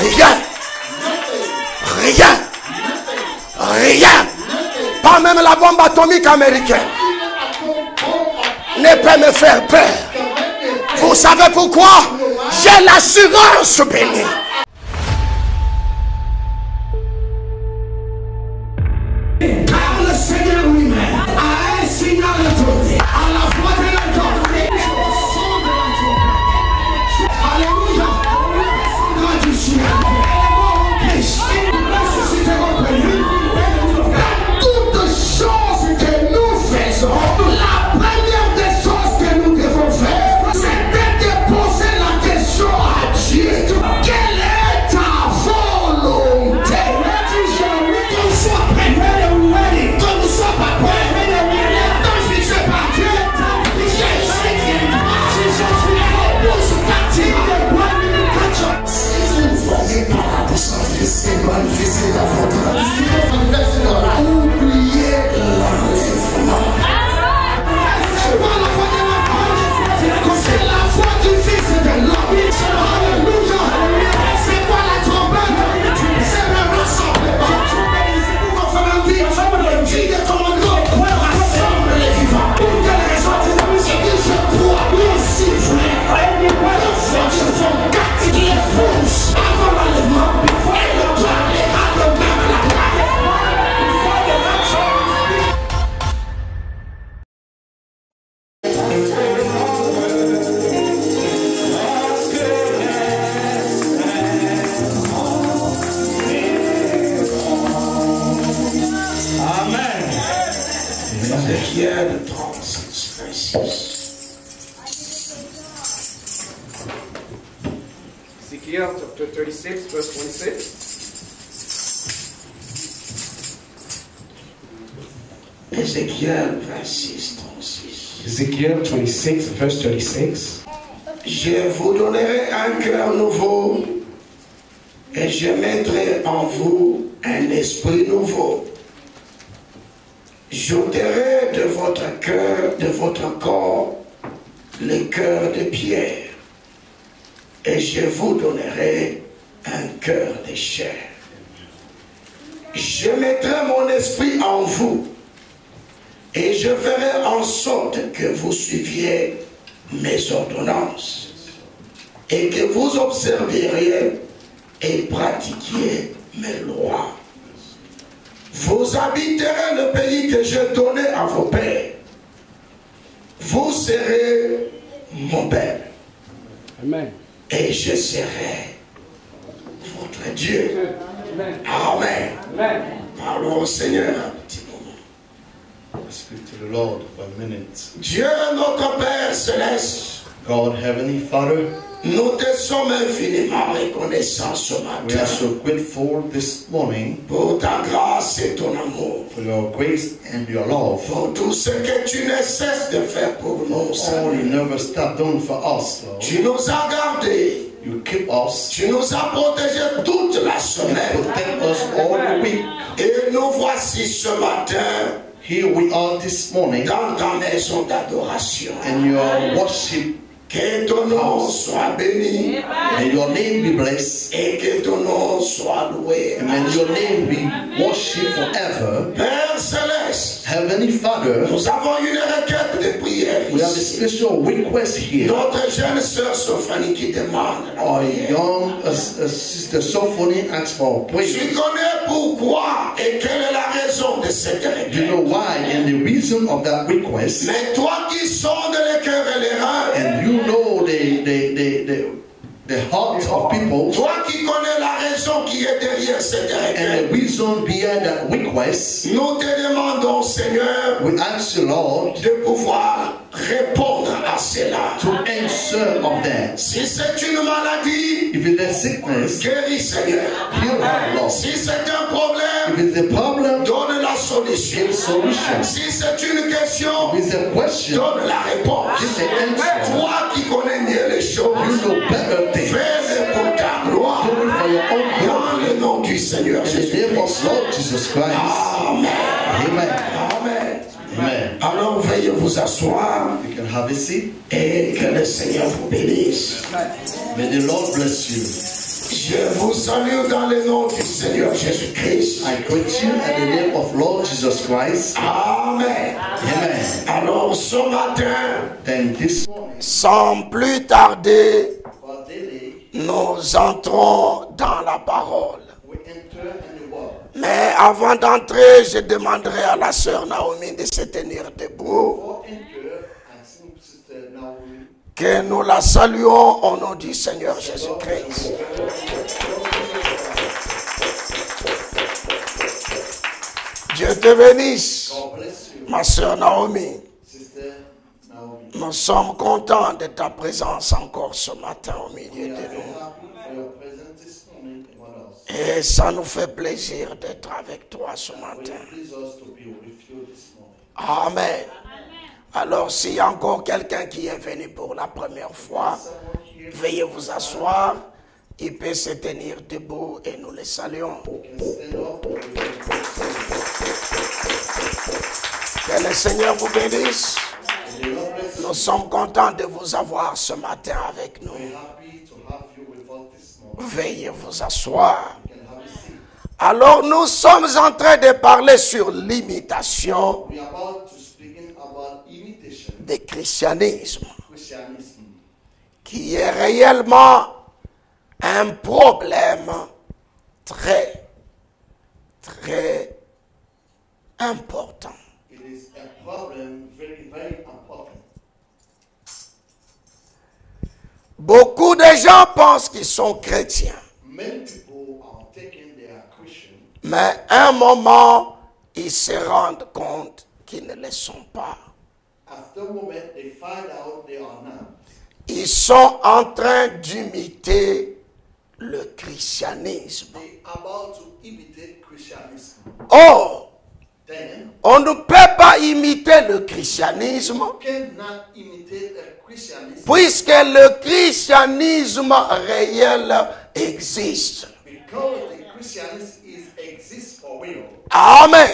Rien. Rien. Rien. Pas même la bombe atomique américaine ne peut me faire peur. Vous savez pourquoi? J'ai l'assurance bénie. Par le Seigneur lui-même, à un signal donné, à la voix de l'autorité, au son de la trompette. Alléluia. Quand du ciel, ressusciteront de lui. Toutes choses que nous faisons, la première des choses que nous devons faire, c'est de déposer la question à Dieu. Quelle est ta volonté? Qu'on soit prêt, qu'on ne soit pas prêt, ne fixez pas Dieu. Si vous ne voyez pas la puissance de ces manifester dans votre vie, oubliez l'enlèvement. C'est la foi du Fils de l'homme. Alléluia. C'est quoi la trompette? C'est le rassemblement. Pour faire dire, Dieu de commandement rassemble les vivants. Pour quelle raison? C'est que je crois bien si vrai. Le force font quatre qui poussent avant l'enlèvement. Et le parler à de même la gloire. Ézéchiel 36, 26. Ezekiel chapter 36, verse 26. Ézéchiel 26, 36. Ezekiel 26, verse 36. Je vous donnerai un cœur nouveau et je mettrai en vous un esprit nouveau. J'ôterai de votre cœur, de votre corps, le cœur de pierre et je vous donnerai un cœur de chair. Je mettrai mon esprit en vous et je ferai en sorte que vous suiviez mes ordonnances et que vous observiez et pratiquiez mes lois. Vous habiterez le pays que j'ai donné à vos pères. Vous serez mon père. Amen. Et je serai votre Dieu. Amen. Amen. Amen. Parlons au Seigneur un petit moment. Speak to the Lord for a minute. Dieu notre Père céleste, God, Heavenly Father, nous te sommes infiniment reconnaissants ce we matin are so grateful this morning pour ta grâce et ton amour, for your grace and your love. pour tout ce que tu ne cesses de faire pour nous, All you Seigneur. never stop doing for us, Lord. Tu nous as gardés, You keep us, tu nous as protégés toute la you semaine. protect us all the week. Et nous voici ce matin Here we are this morning dans ta maison d'adoration. in your worship. Que ton nom soit béni May your name be blessed. et que ton nom soit loué. And may your name be worshipped forever. Père céleste, Heavenly Father, nous avons une requête de prière we have a ici. special request here. Notre jeune sœur Sophanie qui demande la Our prière. young sister Sophony asks for Tu prayer. connais pourquoi et quelle est la raison de cette You know requête. why and the reason of that request. Mais toi qui sondes les cœurs et les reins, And you know the heart of people toi qui connais la raison qui est derrière cette and requête, the reason behind that request, nous te demandons, Seigneur, we ask the Lord de pouvoir répondre à cela. to answer of that. Si c'est une maladie, If it's a sickness, guéris, Seigneur. heal her, Lord. Si c'est un problème, If it's a problem, donne la solution. give solution. Si c'est une question, If it's a question, donne la réponse. give the answer. Toi qui connais mieux les choses, You know better things. fais-le pour ta gloire. Do it for your own Dans glory. le nom du Seigneur In the name of Jésus-Christ. Lord Jesus Christ. Amen. Amen. Amen. Amen. Alors veuillez vous asseoir You can have a seat. et que le Seigneur vous bénisse. May the Lord bless you. Je vous salue dans le nom du Seigneur Jésus-Christ. I greet you in the name of Lord Jesus Christ. Amen. Amen. Alors ce matin, Then this morning, sans plus tarder, for daily, nous entrons dans la parole. we enter in the world. Mais avant d'entrer, je demanderai à la sœur Naomi de se tenir debout, For enter, I think Sister Naomi, que nous la saluons au nom du Seigneur Jésus-Christ. Dieu te bénisse, God bless you, ma sœur Naomi. Sister Naomi. Nous sommes contents de ta présence encore ce matin au milieu We are de very nous. happy for your presence this morning among us. Et ça nous fait plaisir d'être avec toi ce Will matin. you please us to be with you this morning? Amen. Alors, s'il y a encore quelqu'un qui est venu pour la première fois, Someone here veuillez vous asseoir. Il peut se tenir debout et nous le saluons. can stand up and we can Que le Seigneur vous bénisse. May the Lord bless you. Nous sommes contents de vous avoir ce matin avec nous. We're happy to have you with us this morning. Veuillez vous asseoir. You can have a seat. Alors, nous sommes en train de parler sur l'imitation We are about to speaking about imitation, du christianisme, Christianism, qui est réellement un problème très, très important. It is a problem very, very important. Beaucoup de gens pensent qu'ils sont chrétiens, Many people are thinking they are Christian, mais à un moment, ils se rendent compte qu'ils ne le sont pas. after a moment they find out they are not. Ils sont en train d'imiter le christianisme. They are about to imitate Christianism. Or, Then on ne peut pas imiter le christianisme you cannot imitate a Christianism puisque le christianisme réel existe. because the Christianism exists for real. Amen.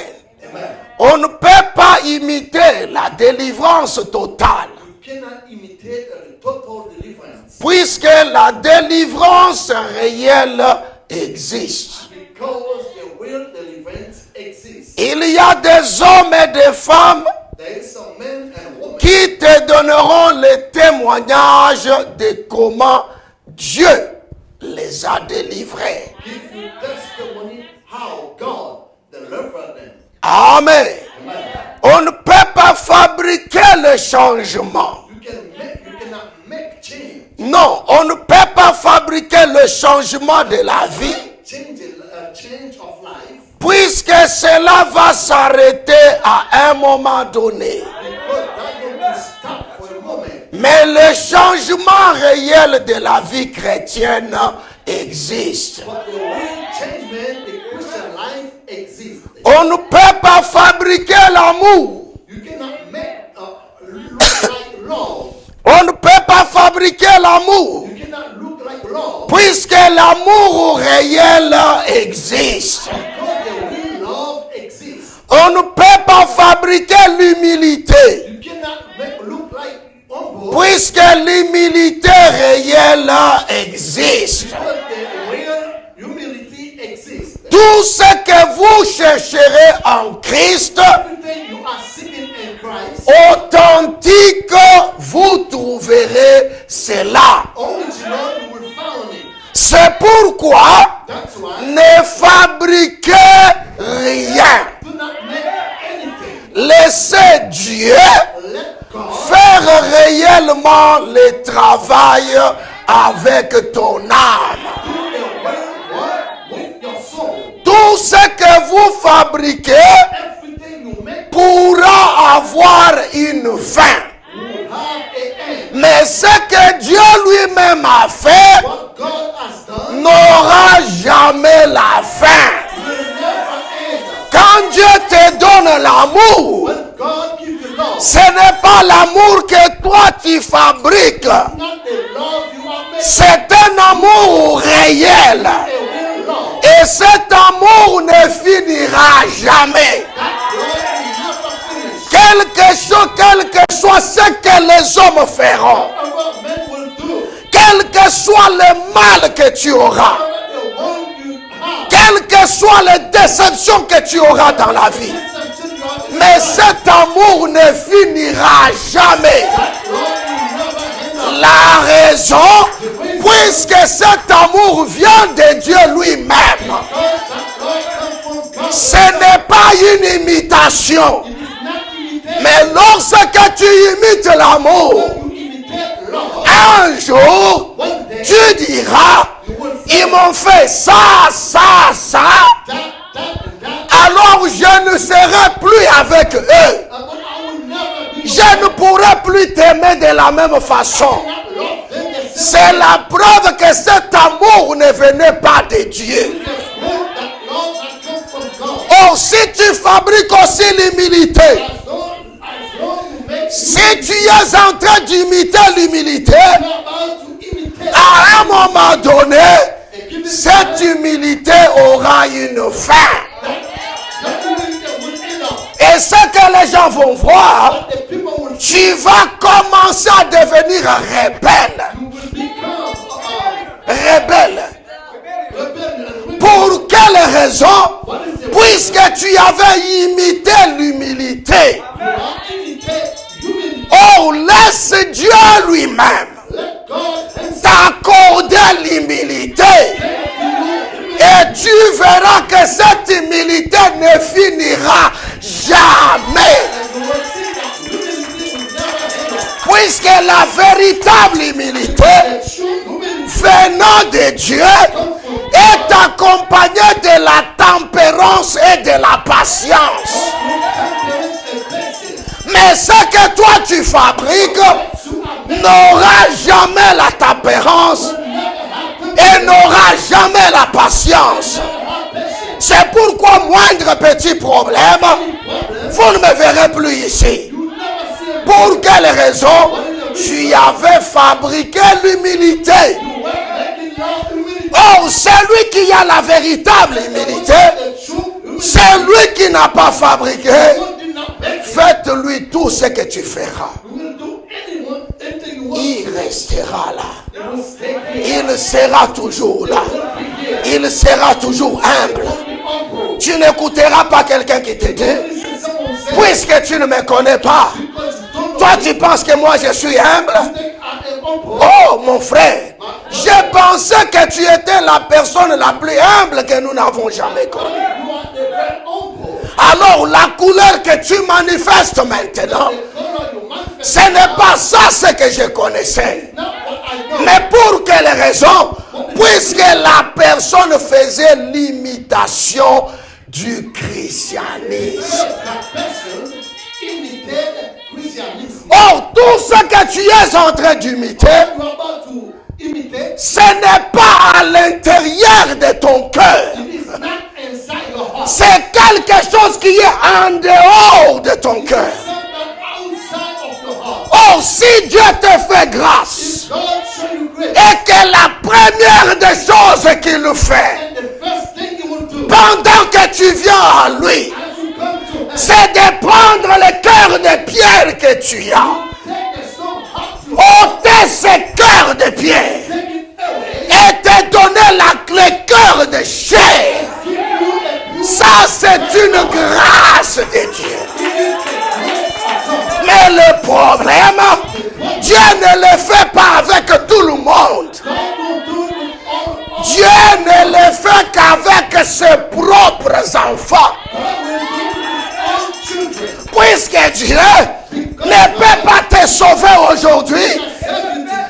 Amen. On ne peut pas imiter la délivrance totale You cannot imitate a total deliverance puisque la délivrance réelle existe. because the real deliverance exists. Il y a des hommes et des femmes There is some men and women qui te donneront le témoignage de comment Dieu les a délivrés. give you testimony how God delivered them. Amen. Amen. On ne peut pas fabriquer le changement. You cannot make change. Non, on ne peut pas fabriquer le changement de la vie Change of life puisque cela va s'arrêter à un moment donné. because that going to stop for a moment. Mais le changement réel de la vie chrétienne existe. But the real changement, the Christian life exists. On ne peut pas fabriquer l'amour. You cannot make look like love. On ne peut pas fabriquer l'amour You cannot look like love puisque l'amour réel existe. because the real love exists. On ne peut pas fabriquer l'humilité You cannot make look like humble puisque l'humilité réelle existe. because the real humility exists. Tout ce que vous chercherez en Christ, Everything you are seeking in Christ, authentique, vous trouverez cela. original, you will find it. C'est pourquoi That's why ne fabriquez rien. do not make anything. Laissez Dieu Let God faire réellement le travail avec ton âme. do the real work with your soul. Tout ce que vous fabriquez Everything you make pourra avoir une fin. will have a end. Mais ce que Dieu lui-même a fait What God has done n'aura jamais la fin. will never end. Quand Dieu te donne l'amour, When God gives you love, ce n'est pas l'amour que toi tu fabriques. not the love you are making, C'est un amour réel. a real love. Et cet amour ne finira jamais. That love will never finish. Quel que soit ce que les hommes feront, Whatever men will do, quel que soit le mal que tu auras, whatever quelles que soient les déceptions que tu auras dans la vie, mais cet amour ne finira jamais. La raison, puisque cet amour vient de Dieu lui-même, ce n'est pas une imitation. Mais lorsque tu imites l'amour, un jour, tu diras, ils m'ont fait ça, ça, ça. Alors je ne serai plus avec eux. Je ne pourrai plus t'aimer de la même façon. C'est la preuve que cet amour ne venait pas de Dieu. Or, si tu fabriques aussi l'humilité, si tu es en train d'imiter l'humilité, à un moment donné, cette humilité aura une fin. Et ce que les gens vont voir, tu vas commencer à devenir rebelle. Rebelle. Pour quelle raison? Puisque tu avais imité l'humilité. Oh, laisse Dieu lui-même t'accorder l'humilité. Et tu verras que cette humilité ne finira jamais. Puisque la véritable humilité venant de Dieu est accompagnée de la tempérance et de la patience. Mais ce que toi tu fabriques n'aura jamais la tempérance et n'aura jamais la patience. C'est pourquoi moindre petit problème, vous ne me verrez plus ici. Pour quelle raison? Tu avais fabriqué l'humilité. Oh, celui qui a la véritable humilité, c'est lui qui n'a pas fabriqué. Faites-lui tout ce que tu feras. Il restera là. Il sera toujours là. Il sera toujours humble. Tu n'écouteras pas quelqu'un qui te dit, puisque tu ne me connais pas, toi tu penses que moi je suis humble? Oh mon frère, je pensais que tu étais la personne la plus humble que nous n'avons jamais connue. Alors la couleur que tu manifestes maintenant, ce n'est pas ça ce que je connaissais. Mais pour quelle raison? Puisque la personne faisait l'imitation du christianisme. Or, tout ce que tu es en train d'imiter, ce n'est pas à l'intérieur de ton cœur. C'est quelque chose qui est en dehors de ton cœur. Oh, si Dieu te fait grâce et que la première des choses qu'il fait pendant que tu viens à lui, c'est de prendre le cœur de pierre que tu as, ôter ce cœur de pierre et te donner le cœur de chair. Ça, c'est une grâce de Dieu. Mais le problème, Dieu ne le fait pas avec tout le monde. Dieu ne le fait qu'avec ses propres enfants. Puisque Dieu ne peut pas te sauver aujourd'hui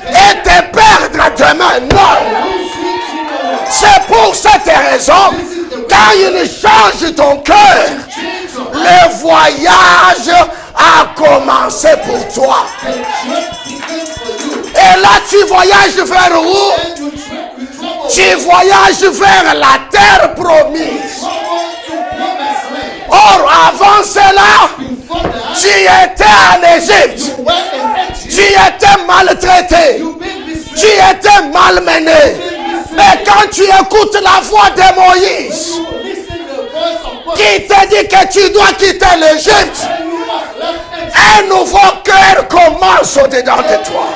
et te perdre demain. Non. C'est pour cette raison, quand il change ton cœur, le voyage a commencé pour toi. Et là, tu voyages vers où? Tu voyages vers la terre promise. Or, avant cela, tu étais en Égypte. Tu étais maltraité. Tu étais malmené. Mais quand tu écoutes la voix de Moïse, qui te dit que tu dois quitter l'Égypte, un nouveau cœur commence au-dedans de toi.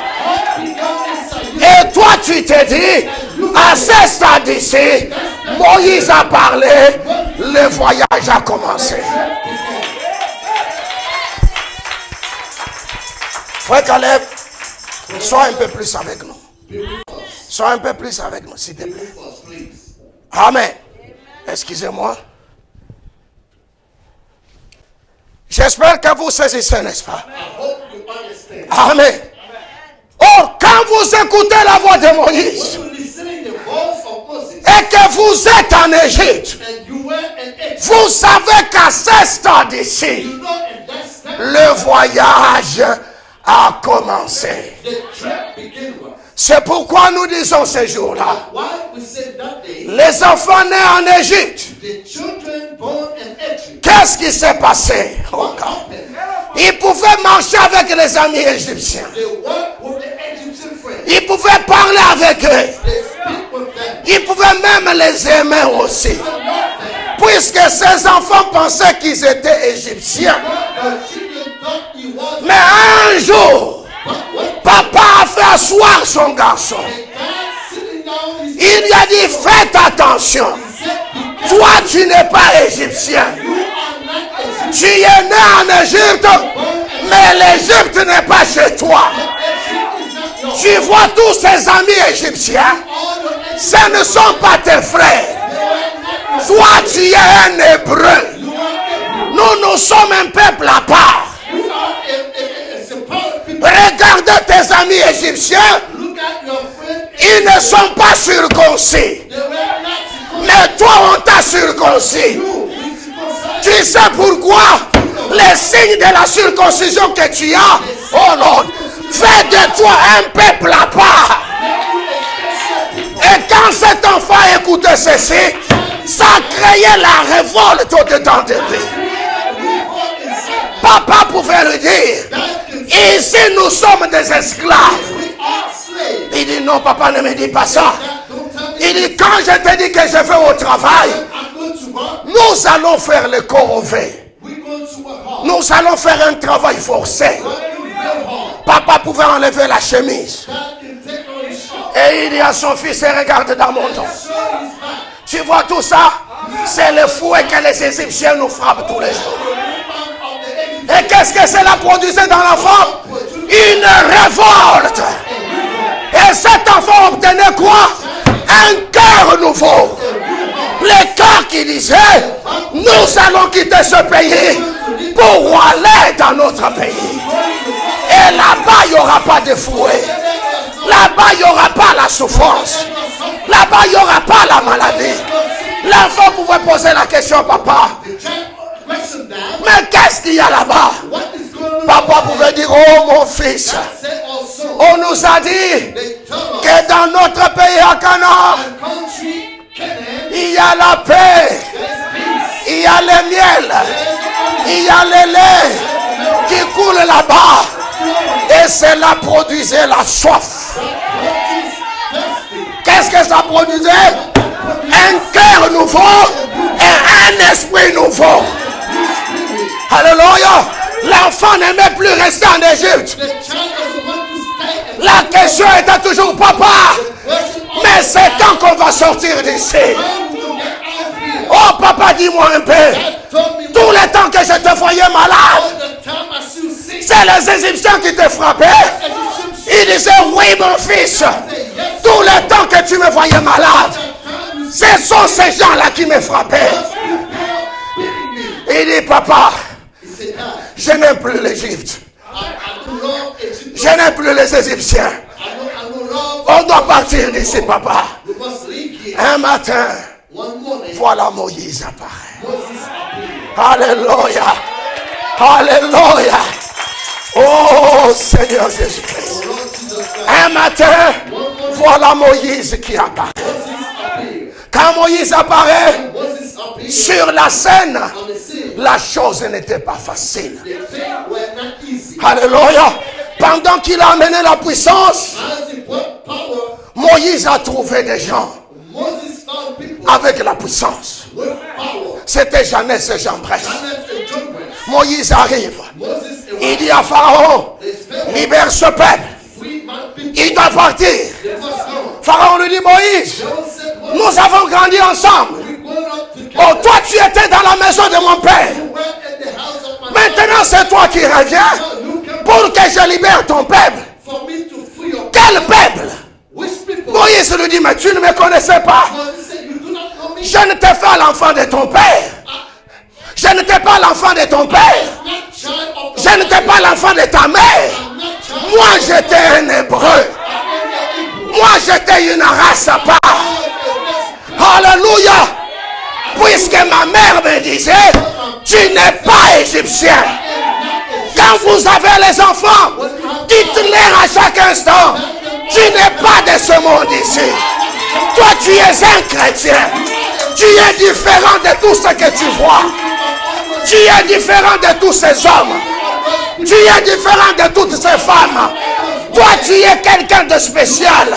Et toi, tu te dis, à ce stade ici, Moïse a parlé, le voyage a commencé. Frère Caleb, sois un peu plus avec nous. Sois un peu plus avec nous, s'il te plaît. Amen. Excusez-moi. J'espère que vous saisissez, n'est-ce pas? Amen. Or, quand vous écoutez la voix de Moïse et que vous êtes en Égypte, vous savez qu'à ce stade ici, le voyage a commencé. C'est pourquoi nous disons ces jours-là, les enfants nés en Égypte, qu'est-ce qui s'est passé? Ils pouvaient marcher avec les amis égyptiens. Ils pouvaient parler avec eux. Ils pouvaient même les aimer aussi. Puisque ces enfants pensaient qu'ils étaient égyptiens. Mais un jour, papa a fait asseoir son garçon. Il lui a dit, faites attention. Toi, tu n'es pas égyptien. Tu es né en Égypte, mais l'Égypte n'est pas chez toi. Tu vois tous ces amis égyptiens, ce ne sont pas tes frères. Toi, tu es un hébreu. Nous sommes un peuple à part. Regarde tes amis égyptiens, ils ne sont pas circoncis. Mais toi, on t'a circoncis. Tu sais pourquoi? Les signes de la circoncision que tu as, oh Lord, fait de toi un peuple à part. Et quand cet enfant écoutait ceci, ça créait la révolte au-dedans de lui. Papa pouvait lui dire, ici nous sommes des esclaves. Il dit, non papa, ne me dis pas ça. Il dit, quand je te dis que je vais au travail, nous allons faire le corvée. Nous allons faire un travail forcé. Papa pouvait enlever la chemise. Et il dit à son fils, regarde dans mon dos. Tu vois tout ça? C'est le fouet que les Égyptiens nous frappent tous les jours. Et qu'est-ce que cela produisait dans l'enfant? Une révolte. Et cet enfant obtenait quoi? Un cœur nouveau. Le cœur qui disait, nous allons quitter ce pays pour aller dans notre pays. Et là-bas, il n'y aura pas de fouet. Là-bas, il n'y aura pas la souffrance. Là-bas, il n'y aura pas la maladie. L'enfant pouvait poser la question, papa, mais qu'est-ce qu'il y a là-bas? Papa pouvait dire, oh mon fils, on nous a dit que dans notre pays à Canaan, il y a la paix, il y a le miel, il y a le lait qui coule là-bas. Et cela produisait la soif. Qu'est-ce que ça produisait? Un cœur nouveau et un esprit nouveau. Alléluia. L'enfant n'aimait plus rester en Égypte. La question était toujours, papa, mais c'est quand qu'on va sortir d'ici? Oh papa, dis-moi un peu. Tout le temps que je te voyais malade, c'est les Égyptiens qui te frappaient. Il disait, oui mon fils, tout le temps que tu me voyais malade, ce sont ces gens-là qui me frappaient. Il dit, papa, je n'aime plus l'Égypte. Je n'aime plus les Égyptiens. On doit partir d'ici, papa. Un matin, voilà Moïse apparaît. Alléluia. Alléluia. Oh Seigneur Jésus-Christ. Un matin, voilà Moïse qui apparaît. Quand Moïse apparaît sur la scène, la chose n'était pas facile. Alléluia. Pendant qu'il a amené la puissance, Moïse a trouvé des gens avec la puissance. C'était Jeannès et Jambres. Moïse arrive. Il dit à Pharaon, libère ce peuple. Il doit partir. Pharaon lui dit, Moïse, Nous avons grandi ensemble. We grown up together. Oh, toi, tu étais dans la maison de mon père. You were in the house of my Maintenant, c'est toi qui reviens father. You came pour que je libère ton peuple. for me to free your Quel peuple? Which people? Moïse lui dit, mais tu ne me connaissais pas. Moses said, you do not know me. Je ne t'ai pas l'enfant de ton père. Je ne t'ai pas l'enfant de ton père. I'm not child of Je ne t'ai pas l'enfant de ta mère. I'm not child Moi, j'étais un hébreu. Moi, j'étais une race à part. Alléluia. Puisque ma mère me disait, tu n'es pas égyptien. Quand vous avez les enfants, dites-leur à chaque instant, tu n'es pas de ce monde ici. Toi, tu es un chrétien. Tu es différent de tout ce que tu vois. Tu es différent de tous ces hommes. Tu es différent de toutes ces femmes. Toi, tu es quelqu'un de spécial.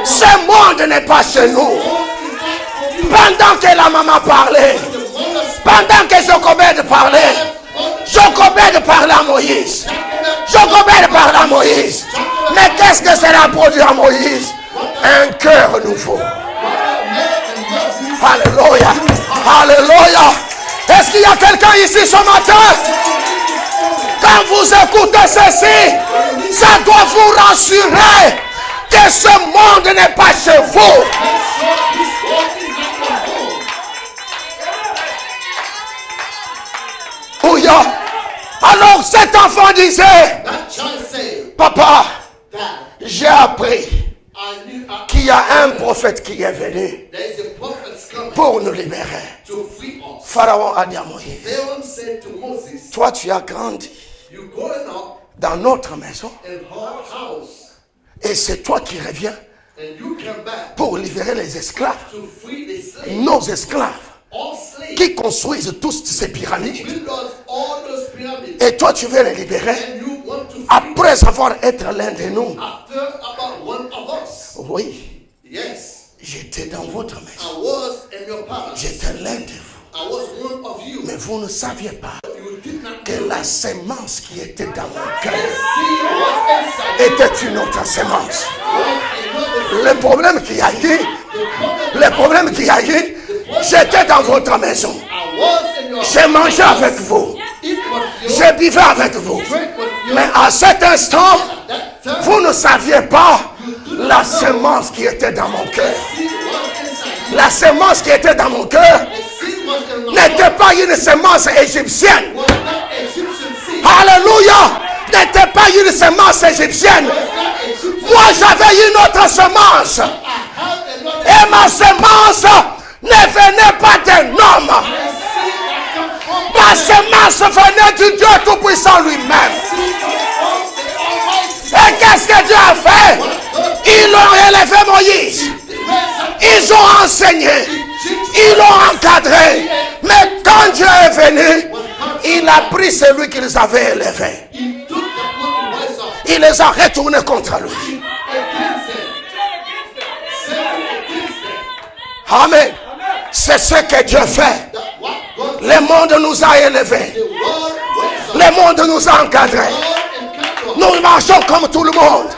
Ce monde n'est pas chez nous. Pendant que la maman parlait, pendant que Jochebed parlait, Jochebed parlait à Moïse. Jochebed parlait à Moïse. Mais qu'est-ce que cela produit à Moïse? Un cœur nouveau. Alléluia. Alléluia. Est-ce qu'il y a quelqu'un ici ce matin? Quand vous écoutez ceci, ça doit vous rassurer que ce monde n'est pas chez vous. Ouya. Alors cet enfant disait, That child said, papa, Dad, j'ai appris I qu'il y a un prophète qui est venu there is a prophet coming pour nous libérer. to free us. Pharaon a dit à Moïse, Pharaoh said to Moses, toi tu as grandi you growing up dans notre maison in her house, et c'est toi qui reviens and you came back pour libérer les esclaves, to free the slaves, nos esclaves all slaves, qui construisent tous ces pyramides. build us all those pyramids, Et toi tu veux les libérer and you want to free après avoir été l'un de nous. after about one of us. Oui, Yes, j'étais dans votre maison. I was in your palace. J'étais l'un de vous. I was one of you. Mais vous ne saviez pas You did not que la sémence qui était dans mon cœur see was inside. était une autre sémence. Was Le problème qu'il y a eu, j'étais dans votre maison. I was in your J'ai mangé avec vous. eat with you, J'ai buvais avec vous. drink with you. Mais à cet instant, That time, vous ne saviez pas la sémence qui était dans mon cœur. seed was inside. La sémence qui était dans mon cœur The seed was in my n'était pas une sémence égyptienne. was not Egyptian seed. Alléluia! N'était pas une sémence égyptienne. Was not Egyptian. Moi, j'avais une autre semence. I had another Et ma semence ne venait pas d'un homme. seed that come from Ma semence venait du Dieu Tout-Puissant lui-même. seed from the Almighty. Et qu'est-ce que Dieu a fait? Ils ont élevé Moïse. Ils ont enseigné. Ils l'ont encadré. Mais quand Dieu est venu, il a pris celui qu'ils avaient élevé. He took the good ways of Il les a retournés contre lui. against them. Satan against them. Amen. C'est ce que Dieu fait. That what God Le monde nous a élevés. the world ways of Le monde nous a encadrés. God and control. Nous marchons comme tout le monde.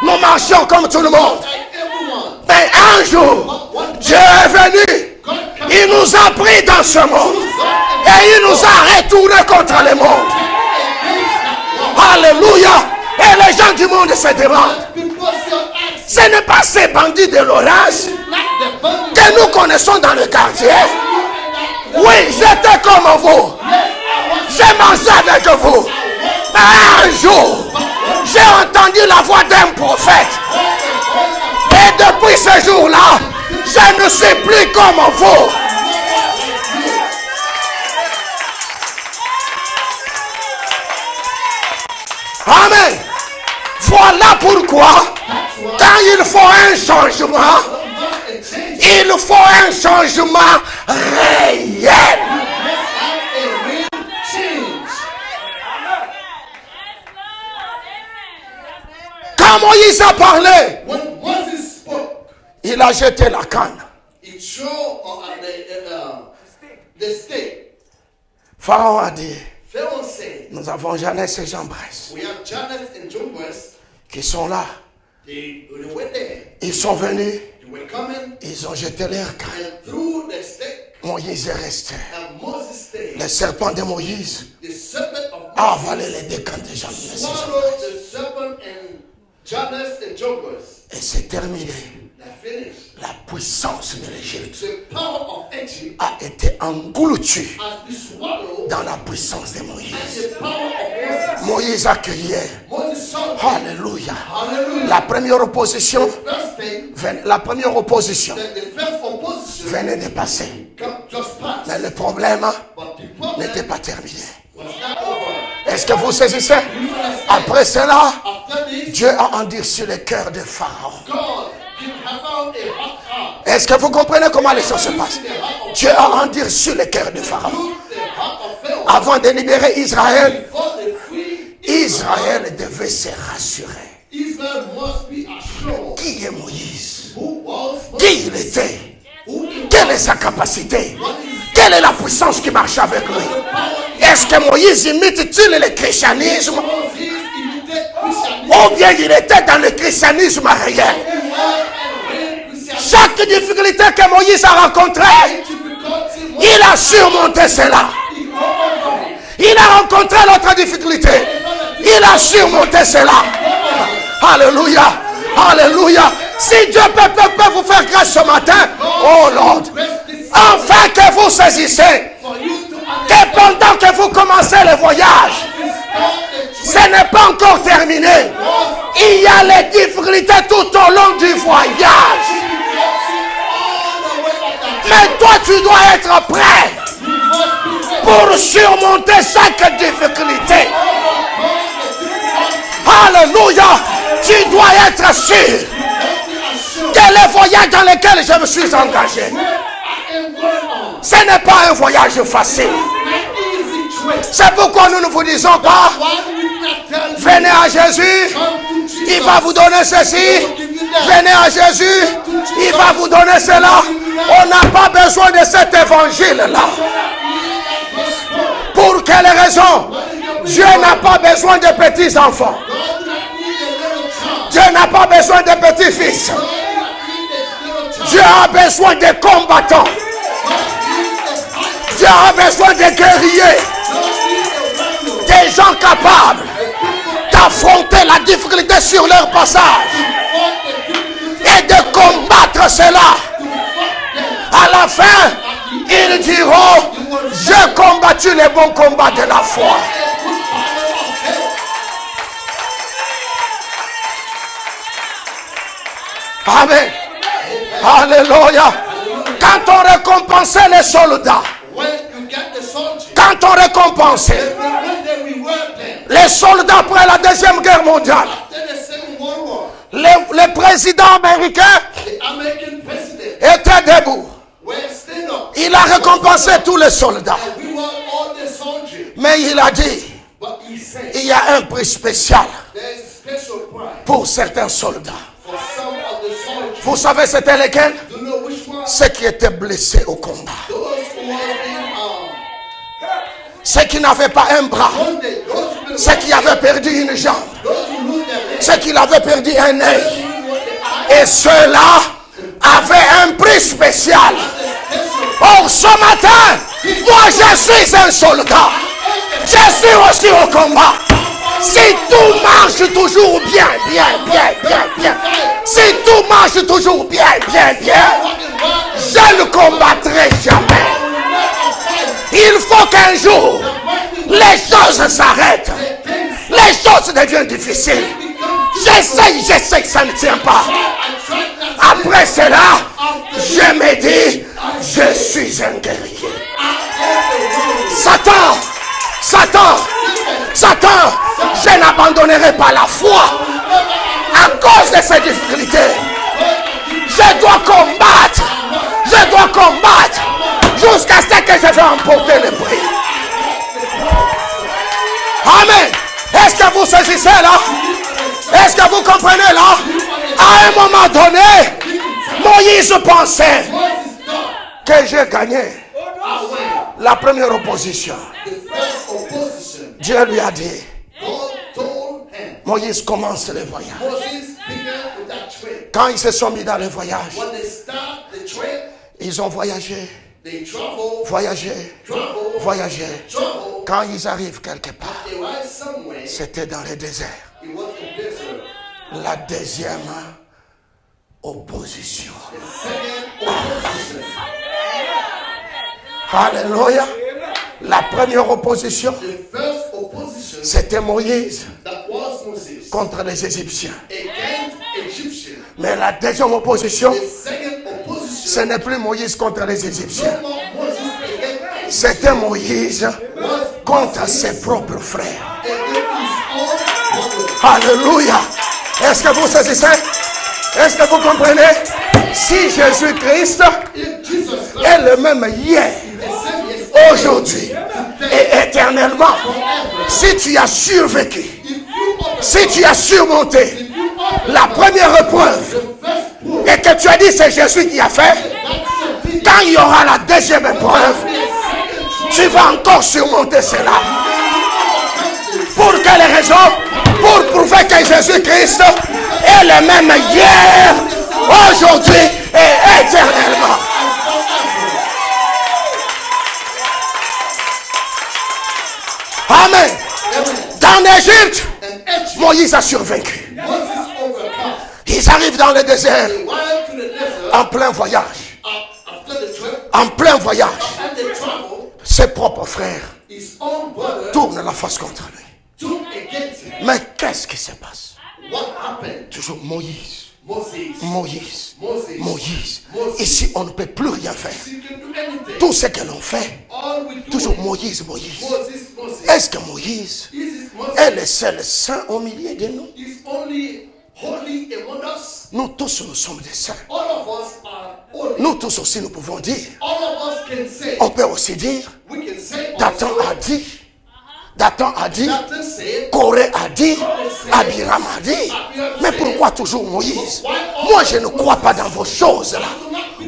Nous marchons comme tout le monde. Like everyone. Mais un jour, Dieu est venu. God can Il nous a pris dans ce monde. Et il nous a retournés contre le monde. Alléluia. Et les gens du monde se demandent, because your acts ce n'est pas ces bandits de l'orage not the body que nous connaissons dans le quartier. Oui, j'étais comme vous. J'ai mangé avec vous. Mais un jour, j'ai entendu la voix d'un prophète. Et depuis ce jour-là, je ne suis plus comme vous. Amen. Voilà pourquoi, quand il faut un changement, il faut un changement réel. Quand Moïse a parlé, When Moses spoke, il a jeté la canne. he threw the stick. Pharaon a dit, Pharaoh said, nous avons Jeannès et Jean-Bresse we have Janet and John West. qui sont là. They went there. Ils sont venus They They were coming Ils ont jeté leur canne. and threw the stick, Moïse est resté. and Moses stayed. Le serpent de Moïse The serpent of a Moses avalé les deux cannes de Jean. swallowed the serpent and Jannes and Jambres. Et c'est terminé. That finished. La puissance de l'Égypte The power of Egypt a été engloutie has been swallowed dans la puissance de and Moïse. the power of Moses. Moïse accueillait. Moses saw it. Alléluia. Hallelujah. La première opposition, First thing, la première opposition the first opposition venait de passer. just passed. Mais le problème But the problem n'était pas terminé. was not over. Est-ce que vous saisissez? Après cela, After this, Dieu a endurci le cœur de Pharaon. God have found a hot heart. Est-ce que vous comprenez comment les choses se passent? Dieu a endurci le cœur de Pharaon. Took the heart of Pharaoh Avant de libérer Israël, before they free Israël devait se rassurer. Israel must be assured Qui est Moïse? who was Qui il était? who he Quelle est sa capacité? what is Quelle est la puissance qui marche avec lui? Est-ce que Moïse imite-t-il le christianisme? Moses imitate Christianity. Ou bien il était dans le christianisme réel? He was and real Christianity. Chaque difficulté que Moïse a rencontrée, Difficulty, il a surmonté cela. he overcome. Il a rencontré l'autre difficulté. Il a surmonté cela. Alléluia. Alléluia. Si Dieu peut vous faire grâce ce matin, oh Lord, enfin que vous saisissez For you to que pendant que vous commencez le voyage, ce n'est pas encore terminé. Il y a les difficultés tout au long du voyage. Mais toi, tu dois être prêt pour surmonter chaque difficulté. Alléluia. Tu dois être sûr que le voyage dans lequel je me suis engagé, ce n'est pas un voyage facile. C'est pourquoi nous ne vous disons pas, venez à Jésus, il va vous donner ceci. Venez à Jésus, il va vous donner cela. On n'a pas besoin de cet évangile-là. Pour quelle raison? Dieu n'a pas besoin de petits enfants. Dieu n'a pas besoin de petits-fils. Dieu a besoin de combattants. Dieu a besoin de guerriers. Des gens capables d'affronter la difficulté sur leur passage et de combattre cela. À la fin, ils diront, j'ai combattu le bon combat de la foi. Amen. Alléluia. Quand on récompensait les soldats, quand on récompensait les soldats après la Deuxième Guerre mondiale, le président américain était debout. Il a récompensé tous les soldats. Mais il a dit, il y a un prix spécial pour certains soldats. Vous savez c'était lesquels? Ceux qui étaient blessés au combat. Ceux qui n'avaient pas un bras. Ceux qui avaient perdu une jambe. Ceux qui avaient perdu un œil. Et ceux-là avaient un prix spécial. Or ce matin, moi je suis un soldat. Je suis aussi au combat. Si tout marche toujours bien, si tout marche toujours bien, je ne combattrai jamais. Il faut qu'un jour, les choses s'arrêtent. Les choses deviennent difficiles. J'essaie, ça ne tient pas. Après cela, je me dis, je suis un guerrier. Satan, je n'abandonnerai pas la foi à cause de ces difficultés. Je dois combattre jusqu'à ce que je vais emporter le prix. Amen. Est-ce que vous saisissez là? Est-ce que vous comprenez là? À un moment donné, Moïse pensait que j'ai gagné la première opposition. Dieu lui a dit, Moïse commence le voyage. Quand ils se sont mis dans le voyage, when they start the trip, ils ont voyagé, they travel, voyagé, travel, voyagé. travel. Quand ils arrivent quelque part, They arrive somewhere. c'était dans le désert. It was in desert. La deuxième opposition. The second opposition. Alléluia. La première opposition, The first opposition c'était Moïse that was Moses contre les Égyptiens. against Egyptians. Mais la deuxième opposition, The second opposition. ce n'est plus Moïse contre les Égyptiens. No more Moses against C'était Moïse was contre ses propres frères. against his own brother. Alléluia. Est-ce que vous saisissez? Est-ce que vous comprenez? Si Jésus-Christ If Jesus Christ est le même hier, is the same yesterday, aujourd'hui et éternellement, si tu as survécu, if you overcome, si tu as surmonté if you overcome la première épreuve the first proof, et que tu as dit c'est Jésus qui a fait, that's the thing. quand il y aura la deuxième épreuve, tu vas encore surmonter cela. Pour quelle raison? Pour prouver que Jésus-Christ est le même hier, aujourd'hui et éternellement. Amen. Dans l'Égypte, Moïse a survécu. Moses overcome. Ils arrivent dans le désert They went to the desert en plein voyage. after the trip, En plein voyage, and they traveled. ses propres frères His own brother tournent la face contre lui. took against him. Mais qu'est-ce qui se passe? What happened? Toujours Moïse, Moses. Moïse, Moses. Moïse. Moses. Ici, on ne peut plus rien faire. He can do anything. Tout ce que l'on fait, All we do toujours is Moïse, Moïse. Moses, Moses. Est-ce que Moïse This is Moses. est le seul saint au milieu de nous? He's only holy among us. Nous tous, nous sommes des saints. All of us are holy. Nous tous aussi, nous pouvons dire. All of us can say. On peut aussi dire, We can say Dathan also. a dit, Dathan a dit, Dathan said. Corée a dit, Abiram a dit. Mais pourquoi toujours Moïse? Moi, je ne crois pas dans vos choses là.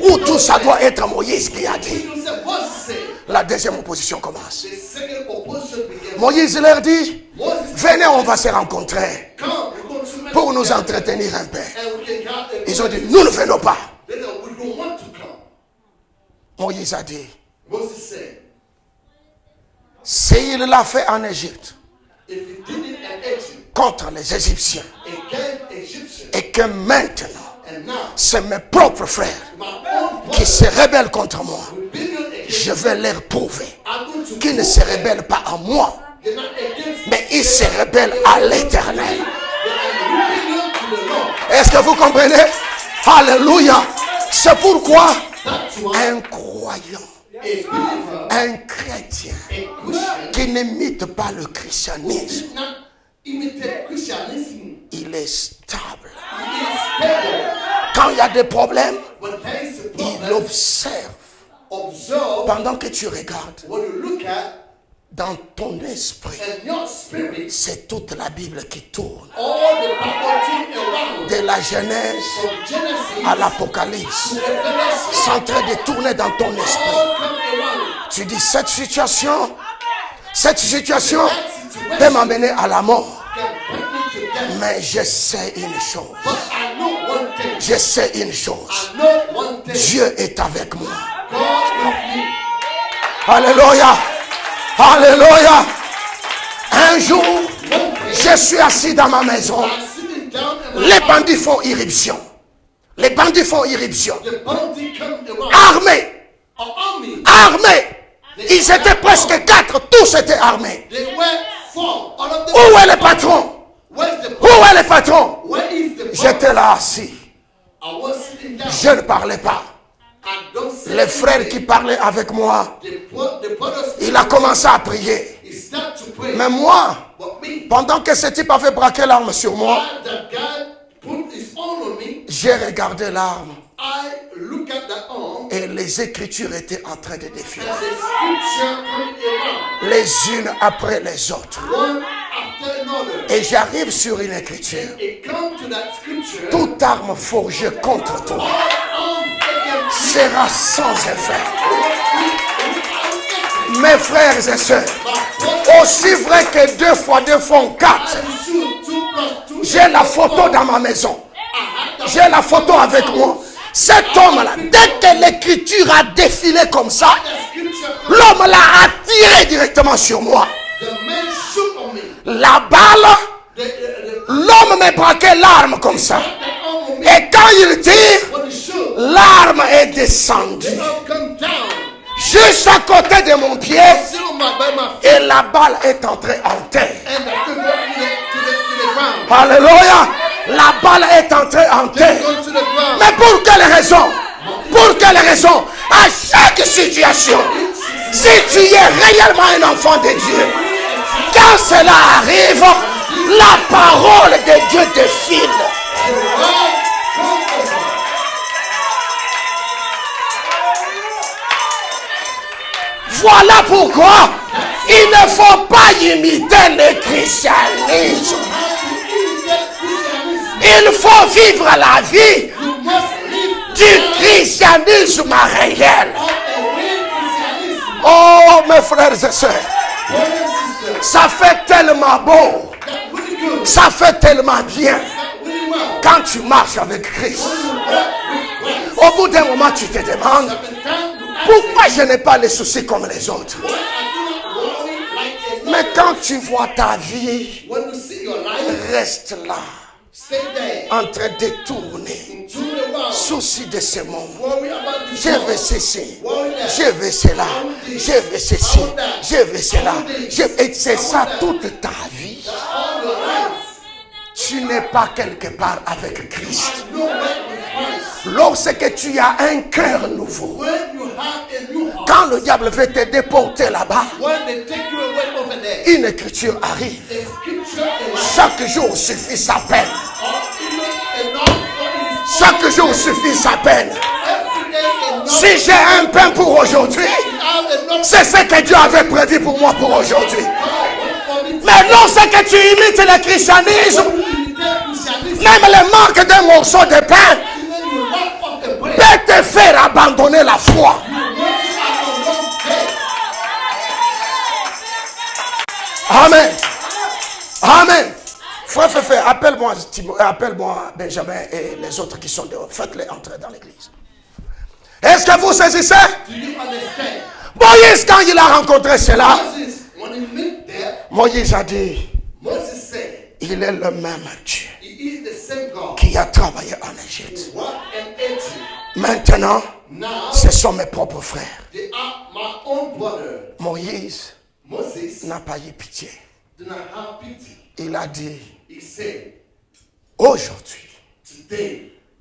Où tout ça doit être Moïse qui a dit. You say Moses said. La deuxième opposition commence. The second opposition began. Moïse leur dit, Moses venez, on va se rencontrer come. We're going to make pour nous entretenir un peu. and we can have a Ils ont dit, nous ne venons pas. They said, we don't want to come. Moïse a dit, Moses said, s'il l'a fait en Égypte if he did it in Egypt contre les Égyptiens against Egyptians, et que maintenant, and now c'est mes propres frères my own qui brother se rebellent contre moi, rebellion against je vais leur prouver I'm going to qu'ils ne prove se rebellent pas à moi, they're not against mais ils se rebellent à l'Éternel. they are rebellion to the Lord. Est-ce que vous comprenez? Alléluia. C'est pourquoi That's why un croyant, a believer, un chrétien a Christian, qui n'imite pas le christianisme, did not imitate Christianism. il est stable. He is stable. Quand il y a des problèmes, When there is a il problem, observe. observe Pendant que tu regardes, what you look at dans ton esprit, and your spirit, c'est toute la Bible qui tourne. all the Bible thing around De la Genèse from Genesis à l'Apocalypse, to Revelation, c'est en train de tourner dans ton esprit. all come around. Tu dis, cette situation peut m'amener à la mort. Can bring me to death. Mais je sais une chose. But I know one thing. Je sais une chose. I know one thing. Dieu est avec moi. God with me. Alléluia. Alléluia. Un jour, je suis assis dans ma maison. I'm sitting down and Les bandits font irruption. Les bandits font irruption. the bounty come around. Armés. An army. Armés. Ils étaient presque 4. Tous étaient armés. They were 4. All of them. Où est le patron? Where's the Où est le patron? Where is the J'étais là assis. I was sitting down. Je ne parlais pas. I don't say Les frères anything. qui parlaient avec moi, The brothers, il a commencé à prier. he start to pray. Mais moi, But me, pendant que ce type avait braqué l'arme sur moi, while that guy put his arm on me, j'ai regardé l'arme I look at that arm et les écritures étaient en train de défiler. and the scripture coming around, Les unes après les autres. one after another. Et j'arrive sur une écriture. It comes to that scripture. Toute arme forgée contre toi Arm against sera sans effet. me. Mes frères et sœurs, aussi vrai que 2 fois 2 font 4, j'ai la photo dans ma maison. J'ai la photo avec moi. Cet homme-là, dès que l'écriture a défilé comme ça, l'homme l'a attiré directement sur moi. La balle, l'homme me braquait l'arme comme ça. Et quand il tire, l'arme est descendue juste à côté de mon pied et la balle est entrée en terre. Alléluia. La balle est entrée en terre. Mais pour quelle raison? Pour quelle raison? À chaque situation, si tu es réellement un enfant de Dieu, quand cela arrive, la parole de Dieu défile. Voilà pourquoi il ne faut pas imiter le christianisme. Il faut vivre la vie du christianisme réel. Oh mes frères et sœurs, ça fait tellement beau, ça fait tellement bien quand tu marches avec Christ. Au bout d'un moment tu te demandes, pourquoi je n'ai pas les soucis comme les autres? Mais quand tu vois ta vie, reste là, en train de tourner, souci de ce monde. Je veux ceci, je veux cela, je veux ceci, je veux cela. Et c'est ça toute ta vie. Tu n'es pas quelque part avec Christ. Lorsque tu as un cœur nouveau, quand le diable veut te déporter là-bas, une écriture arrive. Chaque jour suffit sa peine. Chaque jour suffit sa peine. Si j'ai un pain pour aujourd'hui, c'est ce que Dieu avait prévu pour moi pour aujourd'hui. Mais lorsque tu imites le christianisme, même le manque d'un morceau de pain peut te faire abandonner la foi. Amen. Amen. Frère, appelle-moi Benjamin et les autres qui sont dehors. Faites-les entrer dans l'église. Est-ce que vous saisissez? Moïse, quand il a rencontré cela, Moïse a dit, il est le même Dieu qui a travaillé en Égypte. Maintenant, ce sont mes propres frères. Moïse n'a pas eu pitié. Il a dit, aujourd'hui,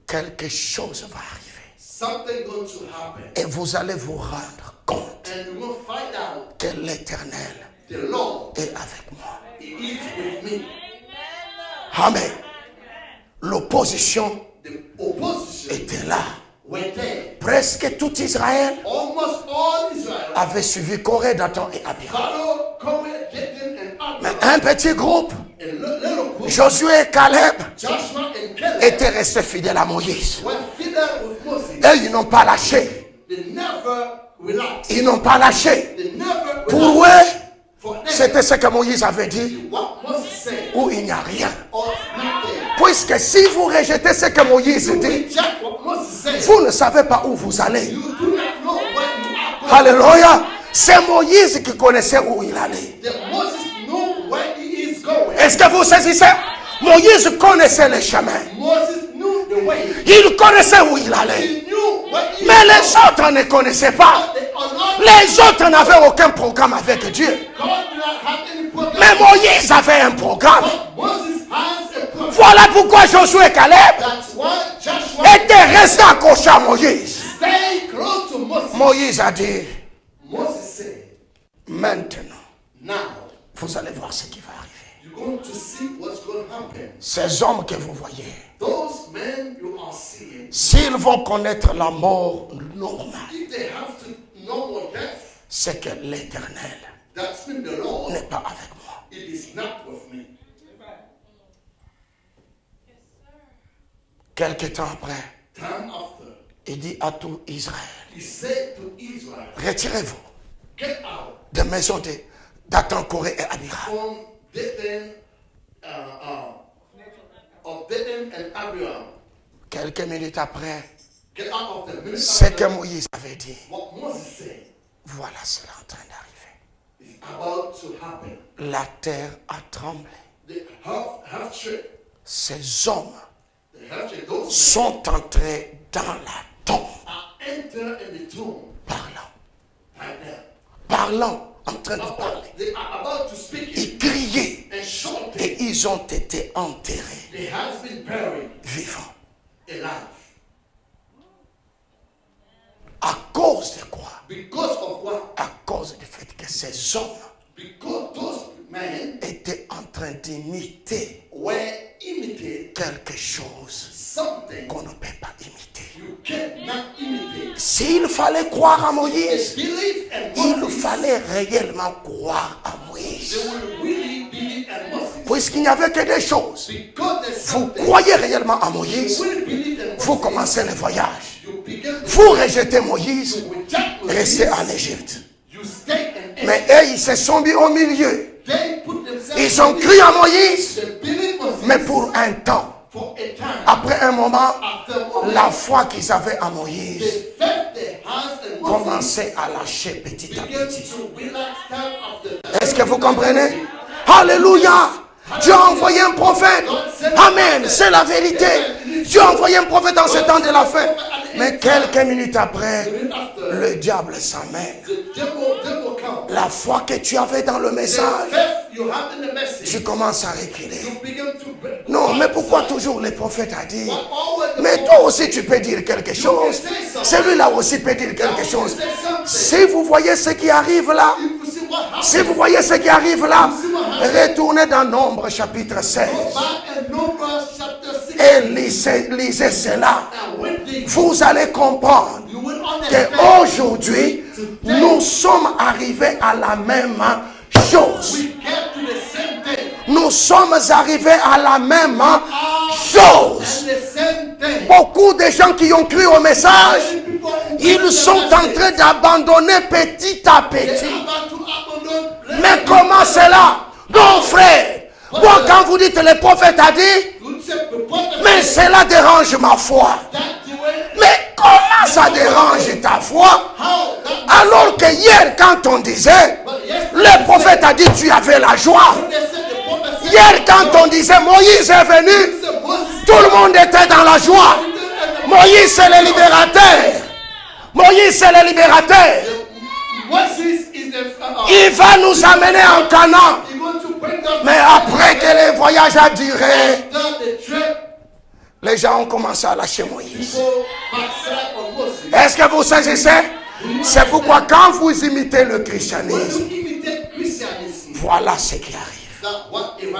quelque chose va arriver. Et vous allez vous rendre compte que l'Éternel est avec moi. Amen. L'opposition était là. Presque tout Israël avait suivi Corée, Dathan et Abiram. Mais un petit groupe, Josué et Caleb, étaient restés fidèles à Moïse. Et ils n'ont pas lâché. Ils n'ont pas lâché. Pour eux, c'était ce que Moïse avait dit, où il n'y a rien. Puisque si vous rejetez ce que Moïse dit, vous ne savez pas où vous allez. Alléluia. C'est Moïse qui connaissait où il allait. Est-ce que vous saisissez? Moïse connaissait les chemins. Il connaissait où il allait. Mais les autres ne connaissaient pas. Les autres n'avaient aucun programme avec Dieu. Mais Moïse avait un programme. Voilà pourquoi Josué et Caleb étaient restés accrochés à Moïse. Moïse a dit, maintenant, vous allez voir ce qui va arriver. Ces hommes que vous voyez, s'ils vont connaître la mort normale, c'est que l'Éternel n'est pas avec moi. Quelque temps après, il dit à tout Israël, retirez-vous des maisons de Dathan, Corée et Abiram. Quelques minutes après, Get out of them. Minutes ce after que that, Moïse avait dit, what Moses said voilà, c'est en train d'arriver. is about to happen. La terre a tremblé. The half-trick, Ces hommes the half-trick, those men sont entrés dans la tombe, are entered in the tomb parlant, right now. parlant, en train de parler. They are about to speak it Ils criaient and shout et it. ils ont été enterrés They have been buried vivants. alive. À cause de quoi? Because of what? À cause du fait que ces hommes Because those men étaient en train d'imiter were imitating quelque chose something qu'on ne peut pas imiter. you cannot imitate. S'il fallait croire à Moïse, Believe and il Moses, fallait réellement croire à Moïse. they will really believe and Moses. Puisqu'il n'y avait que des choses. Because there's Vous something croyez réellement à you Moïse, will believe and vous Moses. commencez le voyage. You begin to Vous rejetez Moïse, you reject Moses. restez en Égypte. You stay in Mais Egypt. eux, ils se sont mis au milieu. They put themselves Ils ont in cru à Moïse, They believe Moses mais pour un temps. for a time. Après un moment, After a moment, la foi qu'ils avaient en Moïse they felt their hands and Moses commençait à lâcher petit à began petit. to relax down after Est-ce que vous comprenez? Alléluia! Dieu a envoyé un prophète. Amen. C'est la vérité. Dieu a envoyé un prophète dans ce temps de la fin. Mais quelques minutes après, le diable s'amène. The devil come. La foi que tu avais dans le The message, faith you have in the message, tu commences à reculer. you begin to break. Non, mais pourquoi toujours le prophèet a dit? Always the Mais toi aussi tu peux dire quelque chose. Celui-là aussi peut dire quelque chose. Si vous voyez ce qui arrive là, You see what happened. si vous voyez ce qui arrive là, retournez dans Nombre chapitre 16 Go back and Numbers chapter 6. et lisez cela. And when they, Vous allez comprendre you will understand qu'aujourd'hui, nous sommes arrivés à la même chose. we get to the same thing. Nous sommes arrivés à la même chose. And the same thing. Beaucoup de gens qui ont cru au message, People who ils sont en train d'abandonner petit à they petit. are about to abandon. Mais comment cela? Non, frère. Moi, quand vous dites le prophète a dit, You say the prophet mais cela dérange ma foi. that the way. Mais comment ça dérange ta foi? How that Alors que hier, quand on disait, but yes, le prophète a dit, tu avais la joie. they said the prophet said, Hier, quand on disait, Moïse est venu, said Moses tout le monde était dans la joie. Moïse, c'est le libérateur. Moïse, c'est le libérateur. Moses is the Il va nous amener en Canaan. he's going to bring us Mais après que le voyage a duré, after the trip. les gens ont commencé à lâcher Moïse. Go backside on Moses. Est-ce que vous saisissez? C'est pourquoi quand vous imitez le When christianisme, you imitate Christianism, voilà ce qui arrive. that what arrives.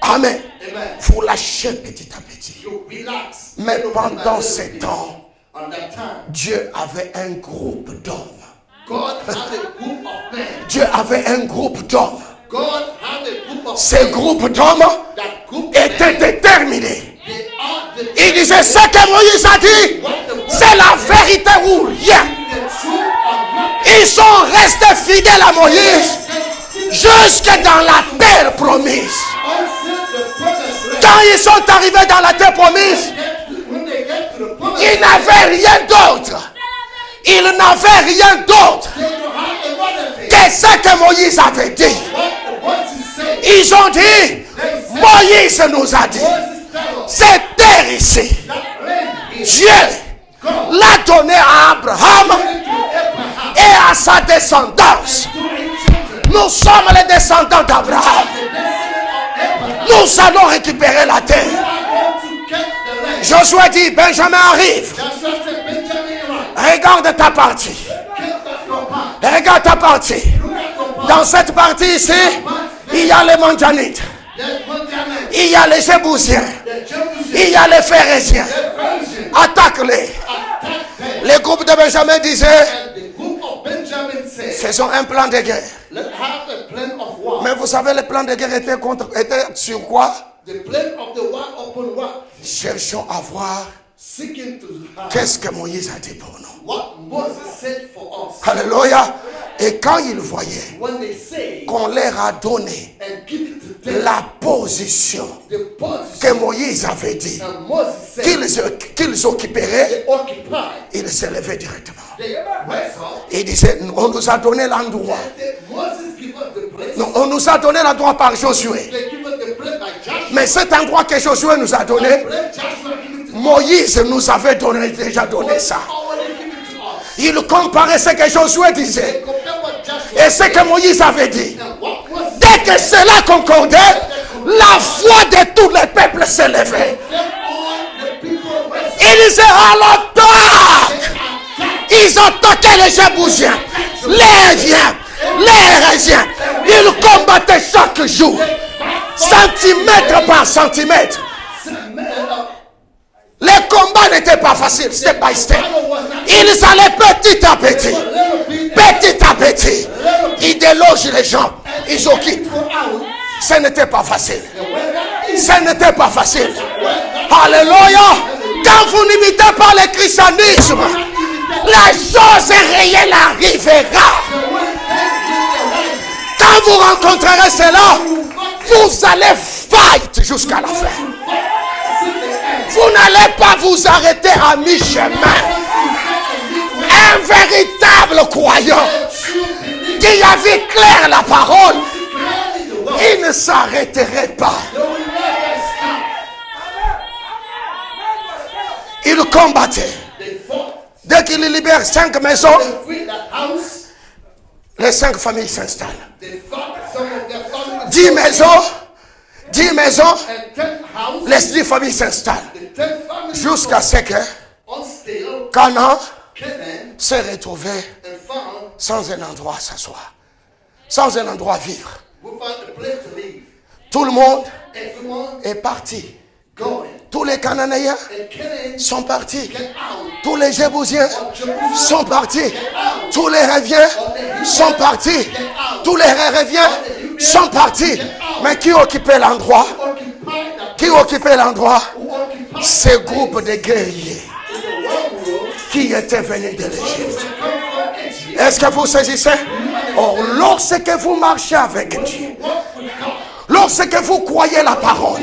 Amen. Amen. Vous lâchez petit à petit. You relax. Mais You pendant relax. ces temps, On that time, Dieu avait un groupe d'hommes. God had a group of men. Dieu avait un groupe d'hommes. God had a group of Ces men. groupes d'hommes That group of étaient men, déterminés. they are the Il disait ce que Moïse a dit, c'est la vérité ou rien. the truth or not. Ils sont restés fidèles à Moïse jusque dans la terre promise. Until the promised land. Quand ils sont arrivés dans la terre promise, When they get to the promised ils land, n'avaient rien d'autre. Ils n'avaient rien d'autre they don't have another thing. que ce que Moïse avait dit. What the Moses said. Ils ont dit, Moïse nous a dit, Moses tell us cette terre ici, that land is Dieu l'a donnée à Abraham to Abraham, et à sa descendance. to his children. Nous sommes les descendants d'Abraham. The descendant of Abraham. Nous allons récupérer la We terre. are going to get the land. Josué dit, Benjamin arrive. Joshua said, Benjamin, right. Regarde ta partie. Get that your part. Regarde ta partie. Look at your part. Dans cette partie ici, il y a les Manjanites. There's Benjamin. Il y a les Jébusiens. The Jebusites. Il y a les Phérésiens. The Persians. Attaque-les. Attack them. Le groupe de Benjamin disait, And the group of Benjamin said, faisons un plan de guerre. let's have a plan of war. Mais vous savez, le plan de guerre était sur quoi? The plan of the war upon what? Cherchons à voir Seeking to have qu'est-ce que Moïse a dit pour nous. what Moses said for us. Alléluia. Et quand ils voyaient When they say qu'on leur a donné and give it to la position que Moïse avait dit qu'ils occuperaient, il s'est levé directement. Il disait, on nous a donné l'endroit. Non, on nous a donné l'endroit par Josué. Mais cet endroit que Josué nous a donné, Moïse nous avait déjà donné ça. Il comparait ce que Josué disait et ce que Moïse avait dit. Dès que cela concordait, la foi de tous les peuples s'élevait. Il disait à l'attaque. Ils ont toqué les Jébusiens, les Héviens, les Régiens. Ils combattaient chaque jour, centimètre par centimètre. Les combats n'étaient pas faciles, step by step. Ils allaient petit à petit. Petit à petit. Ils délogent les gens. Ils occupent. Ce n'était pas facile. Ce n'était pas facile. Alléluia. Quand vous n'imitez pas le christianisme, la chose réelle arrivera. Quand vous rencontrerez cela, vous allez fight jusqu'à la fin. Vous n'allez pas vous arrêter à mi-chemin. Un véritable croyant qui a vu clair la parole, il ne s'arrêterait pas. Il combattait. Dès qu'il libère 5 maisons, les 5 familles s'installent. 10 maisons, les 10 familles s'installent. Jusqu'à ce que Canaan s'est retrouvé sans un endroit à s'asseoir, sans un endroit à vivre. Tout le monde est parti. Tous les Cananéens sont partis. Tous les Jébusiens sont partis. Tous les Réviens sont partis. Tous les Réviens sont partis. Mais qui occupait l'endroit? Qui occupait l'endroit? Ces groupes de guerriers qui étaient venus de l'Égypte. Est-ce que vous saisissez? Or, lorsque vous marchez avec Dieu, lorsque vous croyez la parole,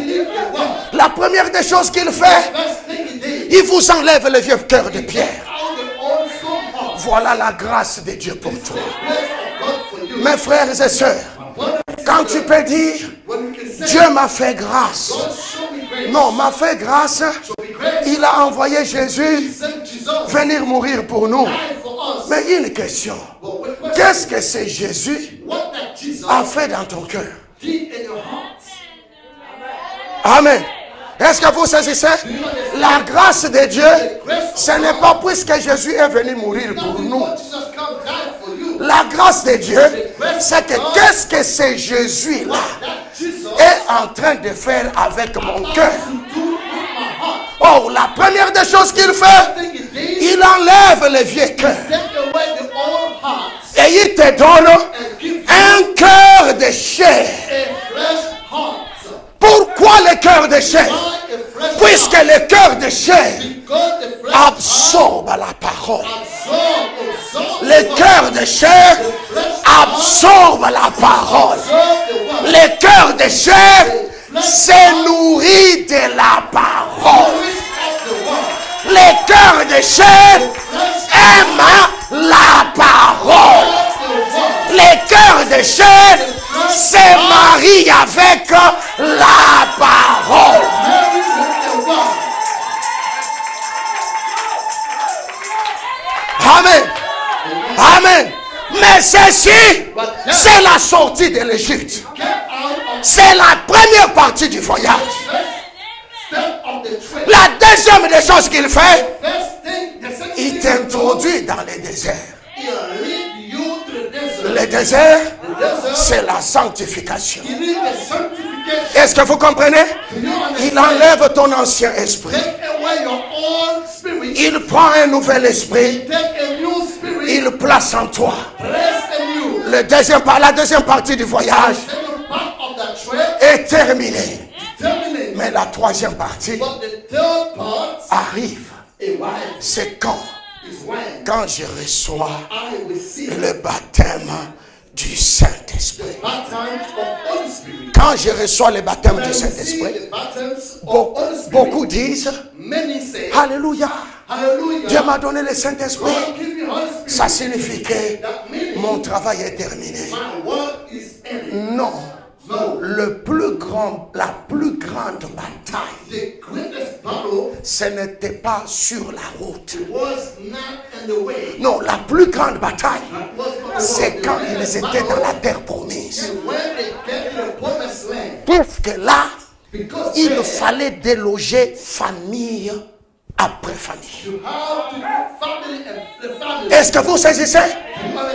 la première des choses qu'il fait, il vous enlève le vieux cœur de pierre. Voilà la grâce de Dieu pour toi. Mes frères et sœurs, quand tu peux dire, Dieu m'a fait grâce. Non, m'a fait grâce. Il a envoyé Jésus venir mourir pour nous. Mais il y a une question. Qu'est-ce que c'est Jésus a fait dans ton cœur? Amen. Est-ce que vous saisissez? La grâce de Dieu, ce n'est pas puisque Jésus est venu mourir pour nous. La grâce de Dieu, c'est que qu'est-ce que c'est Jésus-là est en train de faire avec mon cœur. Oh, la première des choses qu'il fait, il enlève le vieux cœur. Et il te donne un cœur de chair. Pourquoi le cœur de chair? Puisque le cœur de chair absorbe la parole. Le cœur de chair absorbe la parole. Le cœur de chair se nourrit de la parole. Le cœur de chair aime la parole. Le cœur de chair se marie avec la parole. Amen. Amen. Mais ceci, c'est la sortie de l'Égypte. C'est la première partie du voyage. La deuxième des choses qu'il fait, il t'introduit dans le désert. Le désert, c'est la sanctification. Est-ce que vous comprenez? Il enlève ton ancien esprit. Il prend un nouvel esprit. Il place en toi. La deuxième partie du voyage est terminée. Mais la troisième partie arrive. C'est quand je reçois le baptême du Saint-Esprit. baptism of Holy Spirit. Quand je reçois le baptême du When we see Saint-Esprit, the baptisms of Holy Spirit, beaucoup disent, many say, Alléluia, Hallelujah, Dieu m'a donné le Saint-Esprit. God give me Holy Spirit. Ça signifie que That means mon travail est terminé. my work is ended. Non. No, La plus grande bataille, the greatest battle ce n'était pas sur la route. was not in the way. Non, la plus grande bataille, It was not the c'est way. quand The ils greatest étaient dans battle la terre promise. is when they get to the promised land. Puisque là, Because il there, fallait déloger famille après famille. you have to do family and the family. Est-ce que vous saisissez?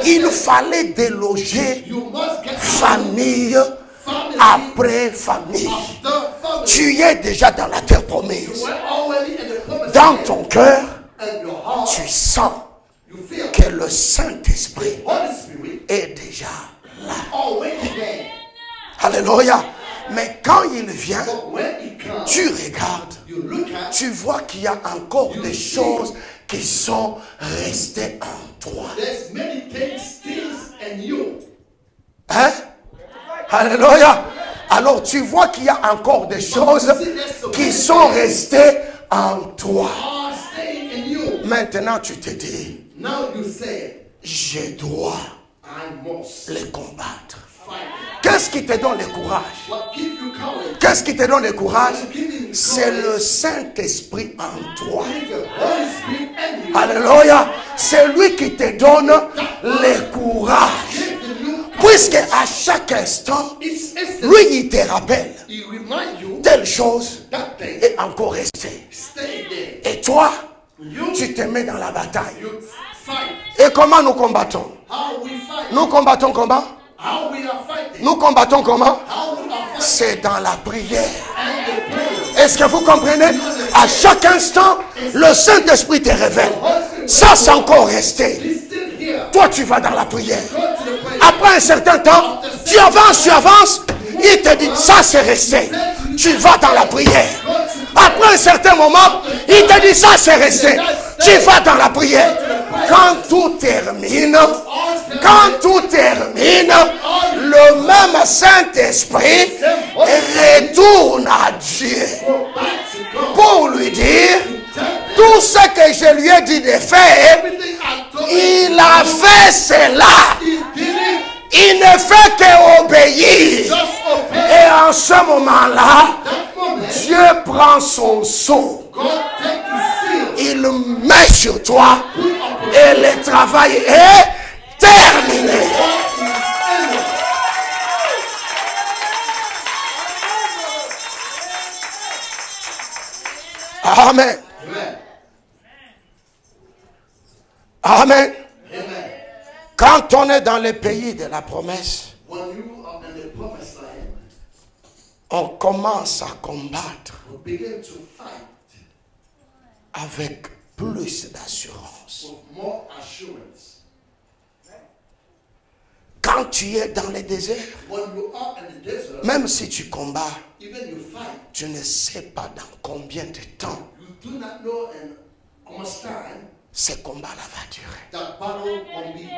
Il fallait déloger You must get famille family après famille. after family. Tu es déjà dans la terre promise. You were already in the promised Dans land. ton cœur, And your heart, tu sens you feel que le Saint-Esprit Holy Spirit est déjà là. already there. Alléluia. Mais quand il vient, But when it comes, tu regardes, you look at, tu vois qu'il y a encore des choses qui sont restées en toi. there's many things still in you. Hein? Alléluia. Alors tu vois qu'il y a encore des choses qui sont restées en toi. Are staying in you. Maintenant tu te dis, Now you say, je dois I must les combattre. fight. Qu'est-ce qui te donne le courage? What gives you courage? Qu'est-ce qui te donne le courage? What gives you C'est courage? le Saint-Esprit en toi. It's the Holy Spirit in you. Alléluia. C'est lui qui te donne le courage. Gives you Puisque à chaque instant, It's instant. lui, il te rappelle He reminds you telle chose that thing. est encore restée. Stay there. Et toi, You, tu te mets dans la bataille. you fight. Et comment nous combattons? How we fight. Nous combattons comment? How we are fighting. Nous combattons comment? How we are fighting. C'est dans la prière. And the prayer. Est-ce que vous comprenez? À chaque instant, le Saint-Esprit te révèle. Ça, c'est encore resté. He's still here. Toi, tu vas dans la prière. Go to the prayer. Après un certain temps, tu avances. Il te dit, ça, c'est resté. Tu vas dans la prière. Après un certain moment, il te dit, ça, c'est resté. Tu vas dans la prière. Quand tout termine, le même Saint-Esprit retourne à Dieu pour lui dire tout ce que je lui ai dit de faire. Everything I told Il a fait cela. you, he did it. Il ne fait qu'obéir. Just obey. Et en ce moment-là, That moment, Dieu prend son sceau. God take his seal. Il met sur toi et le travail est terminé. God is ended. Amen. Amen. Amen. Amen. Quand on est dans le pays de la promesse, When you are in the promised land, on commence à combattre you begin to fight avec plus d'assurance. with more assurance. Quand tu es dans le désert, When you are in the desert, même si tu combats, even you fight, tu ne sais pas dans combien de temps you do not know in how much time ce combat-là va durer. that battle will be.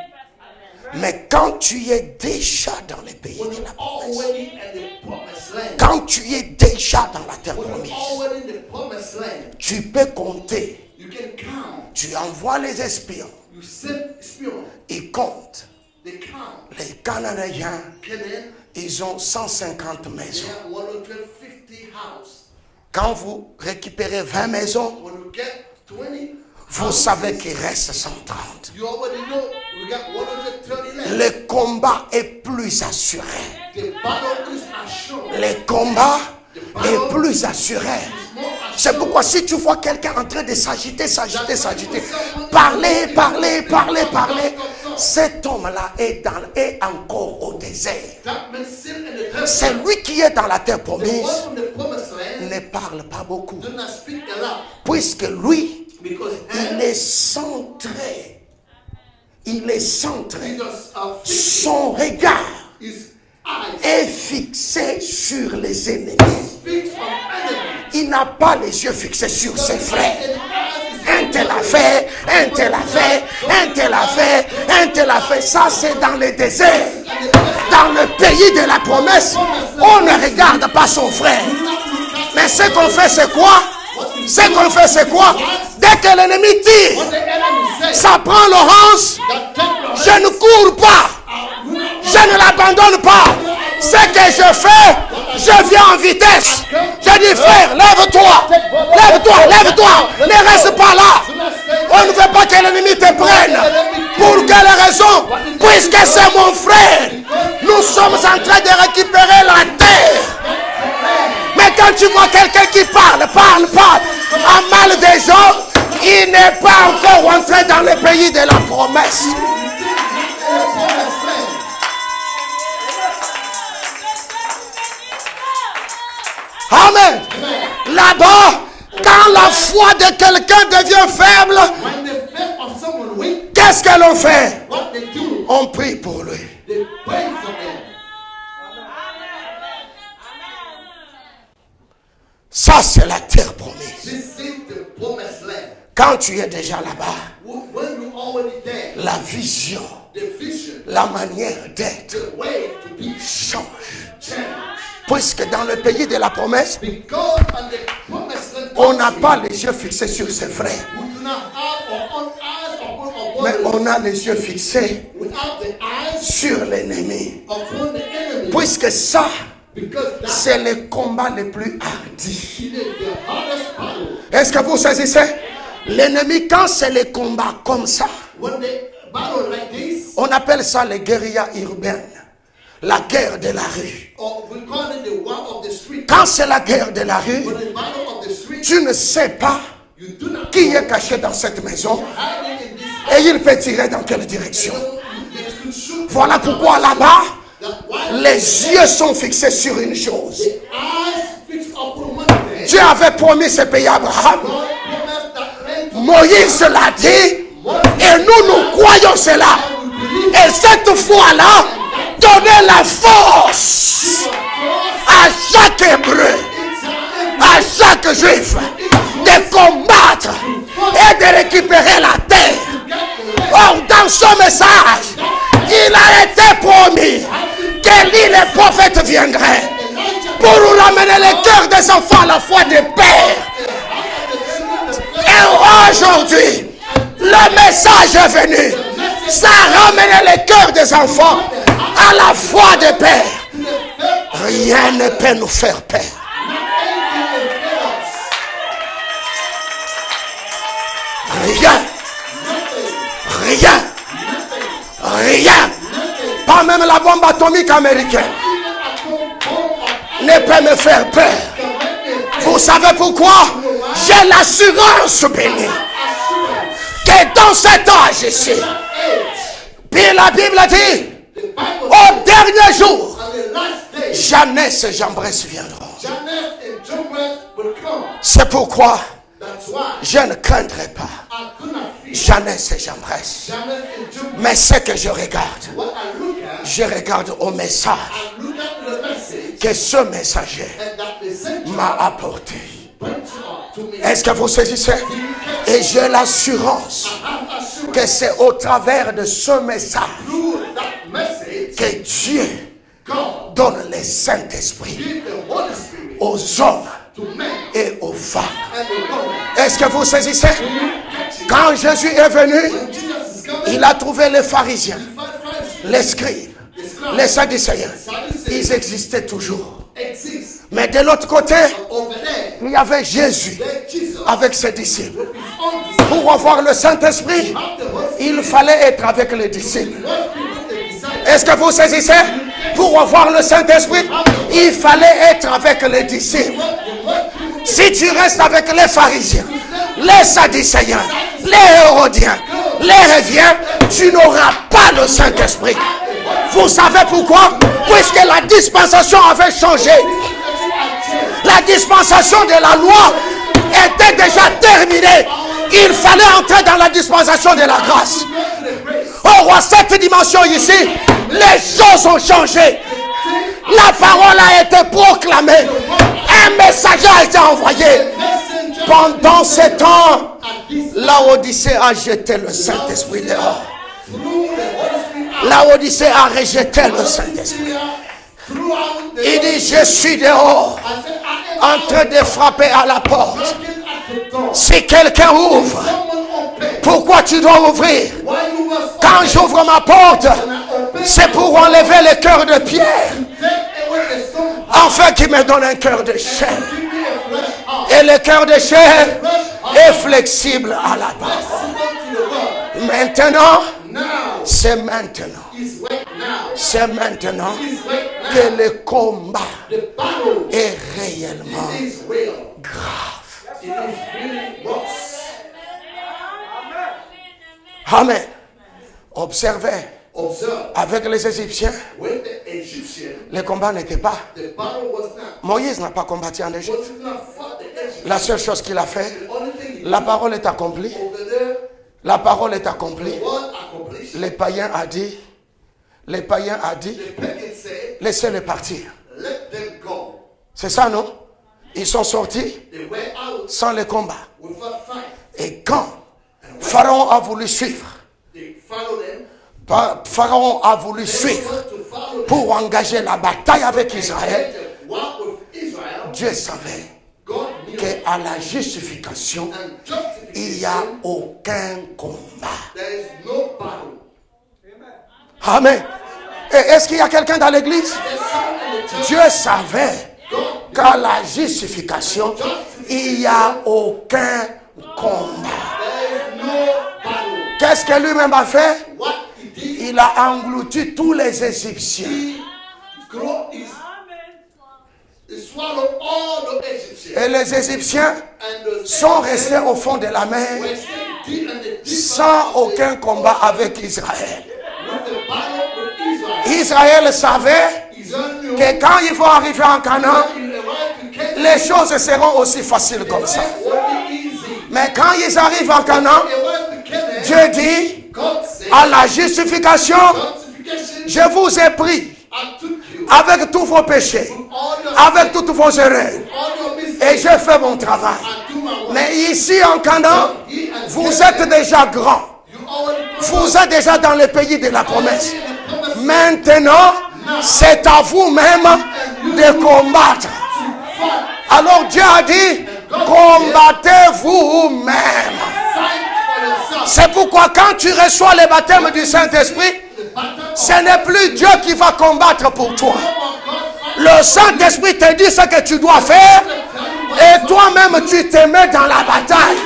Mais quand tu es déjà dans le pays When de you're la promesse, already in the promised land, quand tu es déjà dans la terre when promise, you're already in the promised land, tu peux compter. you can count. Tu envoies les espions, You send spion. ils comptent. They count. Les Canadiens, Canaan, ils ont 150 they maisons. have 150 houses. Quand vous récupérez 20 maisons, When you get 20, vous savez qu'il reste 130. you already know we got 130 left. Le combat est plus assuré. The battle is assured. Le combat est plus assuré. More C'est pourquoi si tu vois quelqu'un en train de s'agiter, parler, cet homme-là est encore au désert. That man still in the desert. C'est lui qui est dans la terre The promise. one from the promised land Ne parle pas beaucoup. do not speak a lot Puisque lui, because il est centré. Il est centré. because of Son regard his eyes est fixé sur les ennemis. speaks of enemy. Il n'a pas les yeux fixés sur ses frères. And eyes is un tel a fait, un tel a fait, un tel a fait, un tel a fait. Ça, c'est dans le désert. Dans le pays de la promesse, on ne regarde pas son frère. Mais ce qu'on fait, c'est quoi? Ce qu'on fait, c'est quoi? Dès que l'ennemi tire, ça prend Laurence. Je ne cours pas. Je ne l'abandonne pas. Ce que je fais, je viens en vitesse. Je dis, frère, lève-toi. Lève-toi, lève-toi. Ne reste pas là. On ne veut pas que l'ennemi te prenne. Pour quelle raison? Puisque c'est mon frère. Nous sommes en train de récupérer la terre. Mais quand tu vois quelqu'un qui parle en mal des gens, il n'est pas encore rentré dans le pays de la promesse. Amen. Là-bas, quand la foi de quelqu'un devient faible, qu'est-ce que l'on fait? On prie pour lui. Ça, c'est la terre promise. Quand tu es déjà là-bas, la vision, la manière d'être change. Puisque dans le pays de la promesse, on n'a pas les yeux fixés sur ses frères. Mais on a les yeux fixés sur l'ennemi. Puisque ça, c'est le combat le plus hardi. Est-ce que vous saisissez? L'ennemi, quand c'est le combat comme ça, on appelle ça les guérillas urbaines. La guerre de la rue. Quand c'est la guerre de la rue, tu ne sais pas qui est caché dans cette maison et il peut tirer dans quelle direction. Voilà pourquoi là-bas, les yeux sont fixés sur une chose. Dieu avait promis ce pays à Abraham. Moïse l'a dit et nous croyons cela. Et cette fois-là, donnez la force à chaque hébreu, à chaque juif de combattre et de récupérer la terre. Or, dans ce message, il a été promis que lui, le prophète, viendrait pour ramener le cœur des enfants à la foi des pères. Et aujourd'hui, le message est venu. Ça a ramené le cœur des enfants à la foi des pères. Rien ne peut nous faire peur. Rien. Rien. Rien. Pas même la bombe atomique américaine ne peut me faire peur. Vous savez pourquoi? J'ai l'assurance bénie que dans cet âge ici, puis la Bible dit, au dernier jour, Jeannès et Jambres viendront. C'est pourquoi je ne craindrai pas Jeannès et Jambres. Mais ce que je regarde au message que ce messager m'a apporté. Est-ce que vous saisissez? Et j'ai l'assurance que c'est au travers de ce message que Dieu donne le Saint-Esprit aux hommes et aux femmes. Est-ce que vous saisissez? Quand Jésus est venu, il a trouvé les pharisiens, les scribes, les sadducéens. Ils existaient toujours. Mais de l'autre côté, il y avait Jésus avec ses disciples. Pour avoir le Saint-Esprit, il fallait être avec les disciples. Est-ce que vous saisissez? Pour avoir le Saint-Esprit, il fallait être avec les disciples. Si tu restes avec les pharisiens, les sadducéens, les hérodiens, les réviens, tu n'auras pas le Saint-Esprit. Vous savez pourquoi? Puisque la dispensation avait changé. La dispensation de la loi était déjà terminée. Il fallait entrer dans la dispensation de la grâce. Or, à cette dimension ici, les choses ont changé. La parole a été proclamée. Un messager a été envoyé. Pendant ce temps, Laodicée a jeté le Saint-Esprit dehors. Laodicée a rejeté le Saint-Esprit. Il dit, je suis dehors, en train de frapper à la porte. Si quelqu'un ouvre, pourquoi tu dois ouvrir? Quand j'ouvre ma porte, c'est pour enlever le cœur de pierre, afin qu'il me donne un cœur de chair. Et le cœur de chair est flexible à la parole. Maintenant, c'est maintenant. C'est maintenant que le combat est réellement grave. Amen. Observez. Avec les Égyptiens, le combat n'était pas. Moïse n'a pas combattu en Égypte. La seule chose qu'il a fait, la parole est accomplie. La parole est accomplie. Les païens a dit, laissez-les partir. C'est ça, non? Ils sont sortis sans le combat. Et quand Pharaon a voulu suivre, Pharaon a voulu suivre pour engager la bataille avec Israël, Dieu savait qu'à la justification, il n'y a aucun combat. Amen. Et est-ce qu'il y a quelqu'un dans l'église? Dieu savait qu'à la justification, il n'y a aucun combat. Qu'est-ce que lui-même a fait? Il a englouti tous les Égyptiens. Et les Égyptiens sont restés au fond de la mer sans aucun combat avec Israël. Israël savait que quand ils vont arriver en Canaan, les choses seront aussi faciles comme ça. Mais quand ils arrivent en Canaan, Dieu dit, à la justification, je vous ai pris avec tous vos péchés, avec toutes vos erreurs, et j'ai fait mon travail. Mais ici en Canaan, vous êtes déjà grands. Vous êtes déjà dans le pays de la promesse. Maintenant, c'est à vous-même de combattre. Alors Dieu a dit, combattez vous-même. C'est pourquoi quand tu reçois le baptême du Saint-Esprit, ce n'est plus Dieu qui va combattre pour toi. Le Saint-Esprit te dit ce que tu dois faire et toi-même tu te mets dans la bataille.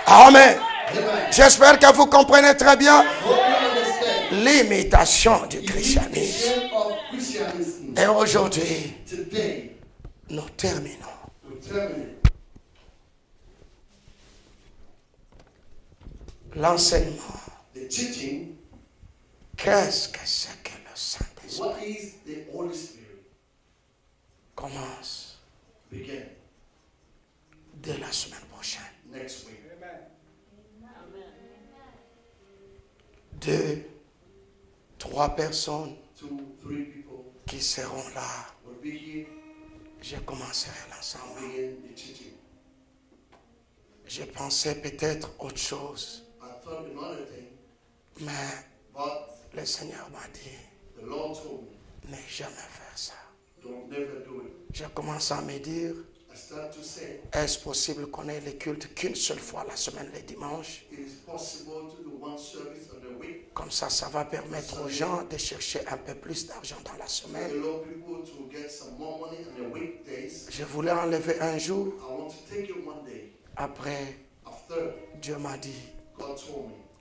Amen. J'espère que vous comprenez très bien l'imitation du christianisme. Et aujourd'hui, nous terminons. L'enseignement. Qu'est-ce que c'est que le Saint-Esprit? Commence dès la semaine prochaine. 2, 3 personnes qui seront là. Je commencerai l'enseignement. Je pensais peut-être autre chose. Mais le Seigneur m'a dit, ne jamais faire ça. Je commence à me dire, est-ce possible qu'on ait le culte qu'une seule fois la semaine, le dimanche? Comme ça, ça va permettre aux gens de chercher un peu plus d'argent dans la semaine. Je voulais enlever un jour. Après, Dieu m'a dit,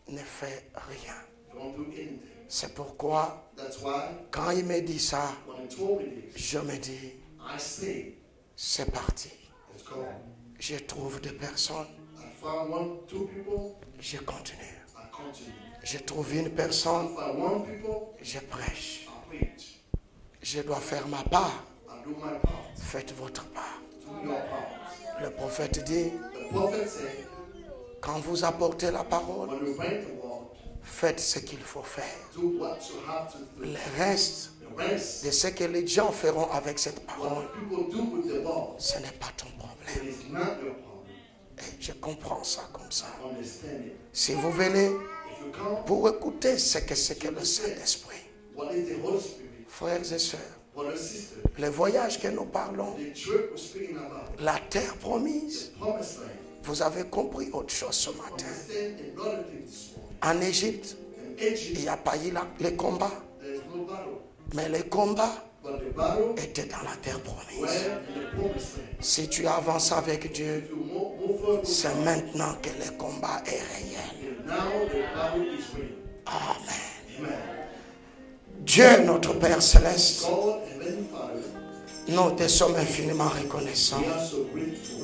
ne fais rien. C'est pourquoi, quand il me dit ça, je me dis, c'est parti. Je trouve des personnes, je continue. Je trouve une personne, je prêche. Je dois faire ma part. Faites votre part. Le prophète dit, quand vous apportez la parole, faites ce qu'il faut faire. Le reste, rest de ce que les gens feront avec cette what parole, the people do with the word, ce n'est pas ton it problème. is not your problem. Et je comprends ça comme ça. Understand it. Si vous venez If you come, pour écouter ce que c'est que le Saint-Esprit, what is the Holy Spirit? frères et sœurs, Brothers and sisters, le voyage que nous parlons, the trip we're speaking about, la terre promise, the promised land, vous avez compris autre chose ce matin. understand another thing this morning. En Égypte, In il Egypt, n'y a pas eu les combats, there is no battle, mais les combats but the battle étaient dans la terre were promise. in the promised land. Si tu avances avec Dieu, If you move forward with c'est God, maintenant que le combat est réel. and now the battle is real. Amen. Amen. Dieu, notre Père céleste, God, Heavenly Father, nous te sommes infiniment reconnaissants. we are so grateful.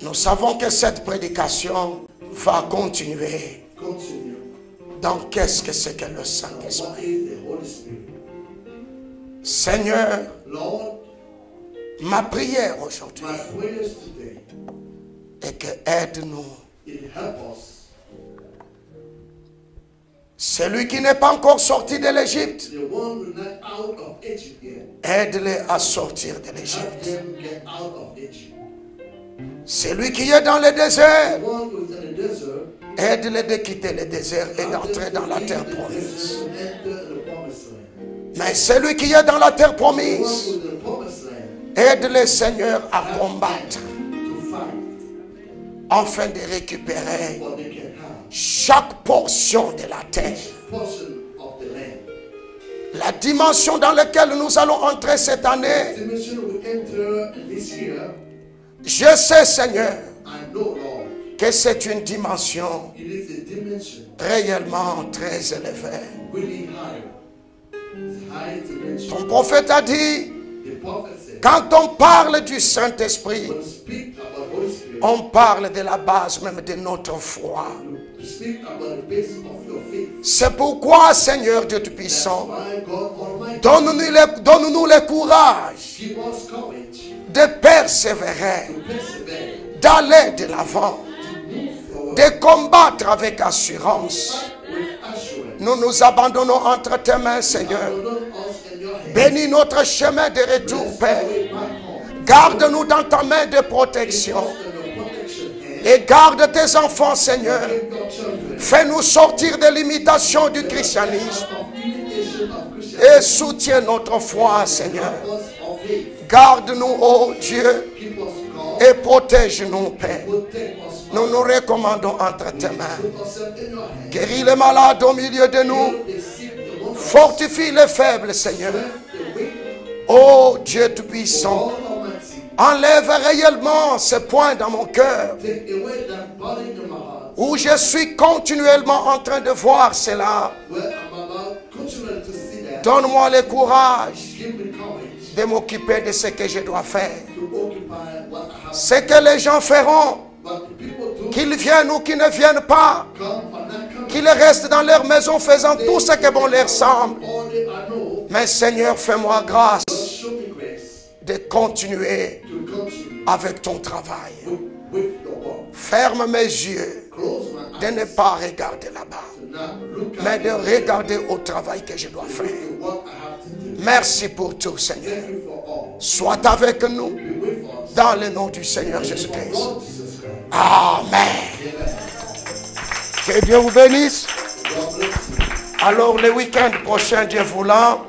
Nous savons que cette prédication va continuer. Continue. Donc, qu'est-ce que c'est que le What Saint-Esprit? is the Holy Spirit? Seigneur, Lord, ma prière aujourd'hui my prayers today, est que aide-nous. it help us. Celui qui n'est pas encore sorti de l'Égypte, The one who not out of Egypt yet, aide-le à sortir de help l'Égypte. them get out of Egypt. Celui qui est dans le désert, The one who is in the desert, aide-le de quitter le désert et d'entrer dans la terre promise. promise. Enter the promised land. Mais celui qui est dans la terre The one promise, who is in the promised land, aide le Seigneur à combattre to fight afin de récupérer what they can have. chaque portion de la terre. Portion of the land. La dimension dans laquelle nous allons entrer cette année, Dimension we enter this year, je sais, Seigneur, I know, Lord, que c'est une dimension it is a dimension réellement très élevée. really high. It's the highest dimension. Ton prophète a dit, The prophet said, quand on parle du Saint-Esprit, when you speak about Holy Spirit, on parle de la base même de notre foi. you speak about the basis of your faith. C'est pourquoi, Seigneur Dieu That's Tout-Puissant, why God Almighty donne-nous le courage give us courage de persévérer, to persevere, d'aller de l'avant, to move forward de combattre avec assurance. with assurance. Nous nous abandonnons entre tes mains, Seigneur. Abandon us in your hands. Bénis notre chemin de retour, Bless Père. the way back home. Garde-nous dans ta main de protection. Trust in your protection hand. Et garde tes enfants, Seigneur. Give your children Fais-nous sortir de l'imitation du christianisme. of imitation of Christianity. Et soutiens notre foi, Seigneur. Help us of faith. Garde-nous, ô Dieu, Keep us God. et protège-nous, Père. Protect us. Nous nous recommandons entre tes mains. Put ourselves in your hands. Guéris les malades au milieu de nous. Heal the sick, the one Fortifie les faibles, Seigneur. the weak. Ô Dieu Tout-Puissant, God Almighty, enlève réellement ce point dans mon cœur take away that burden in my heart où je suis continuellement en train de voir cela. where I'm about continually to see that. Donne-moi le courage Give me courage de m'occuper de ce que je dois faire. to occupy what I have. Ce que les gens feront, But the people do qu'ils viennent ou qu'ils ne viennent pas, come or not come. qu'ils restent dans leur maison faisant tout ce que bon leur semble. All they I know, Mais Seigneur, fais-moi grâce show me grace de continuer to continue avec ton travail. with your work. Ferme mes yeux Close my de eyes ne pas regarder là-bas, to not look mais at de regarder au travail que je dois faire. the work I have to do. Merci pour tout, Seigneur. Thank you for all. Sois avec nous Be with us. dans le nom du Seigneur Jésus-Christ. Lord Jesus Christ. Amen. Amen. Que Dieu vous bénisse. God bless you. Alors, le week-end prochain, Dieu voulant,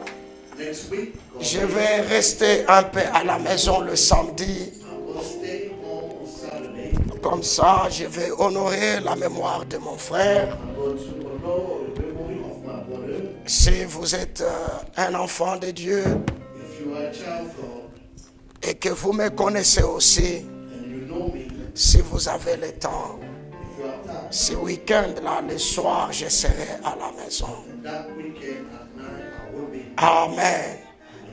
Next week, God je vais rester un peu à la maison le samedi. I'm going to stay home on Saturday. Comme ça, je vais honorer la mémoire de mon frère. I'm going to honor the memory of my brother. Si vous êtes un enfant de Dieu If you are a child of God et que vous me connaissez aussi, and you know me, si vous avez le temps, if you have time, ce week-end-là, le soir, je serai à la maison. and that weekend at night I will be. Amen.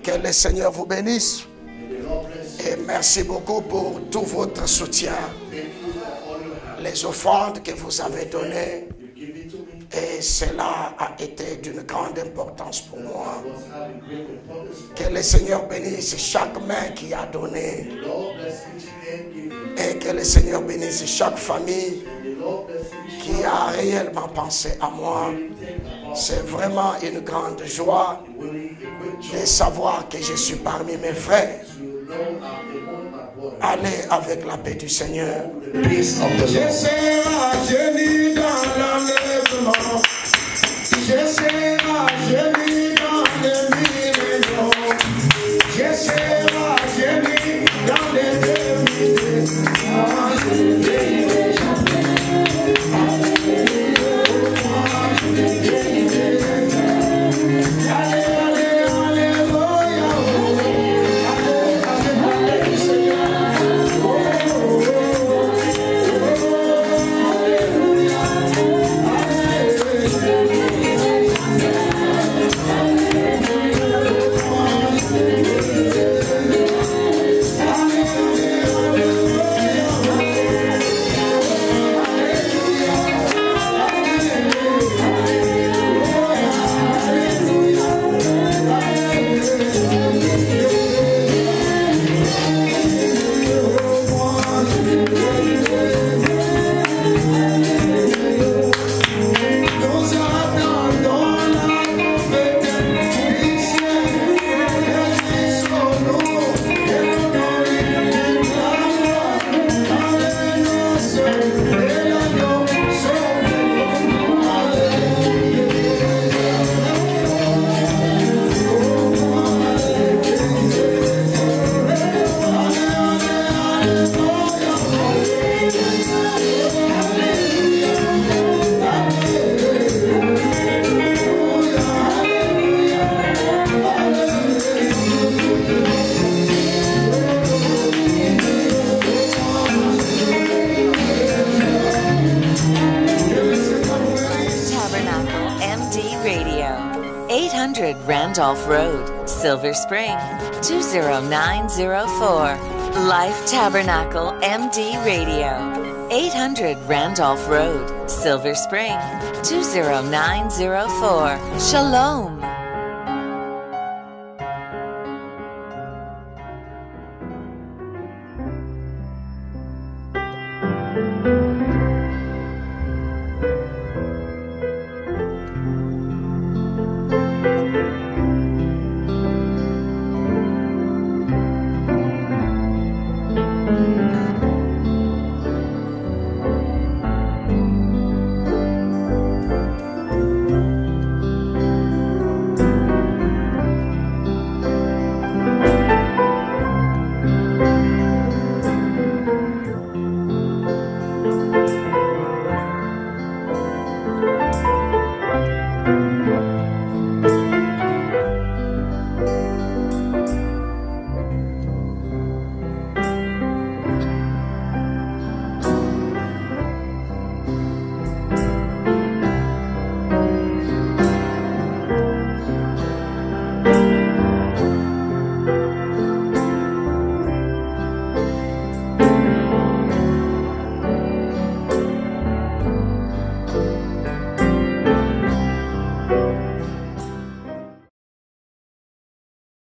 Que le Seigneur vous bénisse. May the Lord bless you. Et merci beaucoup pour tout votre soutien. Thank you for all you have. Les offrandes que vous avez données. You give it to me. Et cela a été d'une grande importance pour moi. I was having great importance. Que le Seigneur bénisse chaque main qui a donné. The Lord bless each hand giving. Et que le Seigneur bénisse chaque famille And the Lord bless each qui a réellement pensé à moi. one. Think about C'est vraiment une grande joie de savoir que je suis parmi mes frères. Allez avec la paix du Seigneur. Peace of the Je Lord. serai génie dans l'enlèvement. Je serai génie dans les millions. Je serai génie dans les demi-milliers. Randolph Road, Silver Spring, 20904. Life Tabernacle MD Radio, 800 Randolph Road, Silver Spring, 20904. Shalom.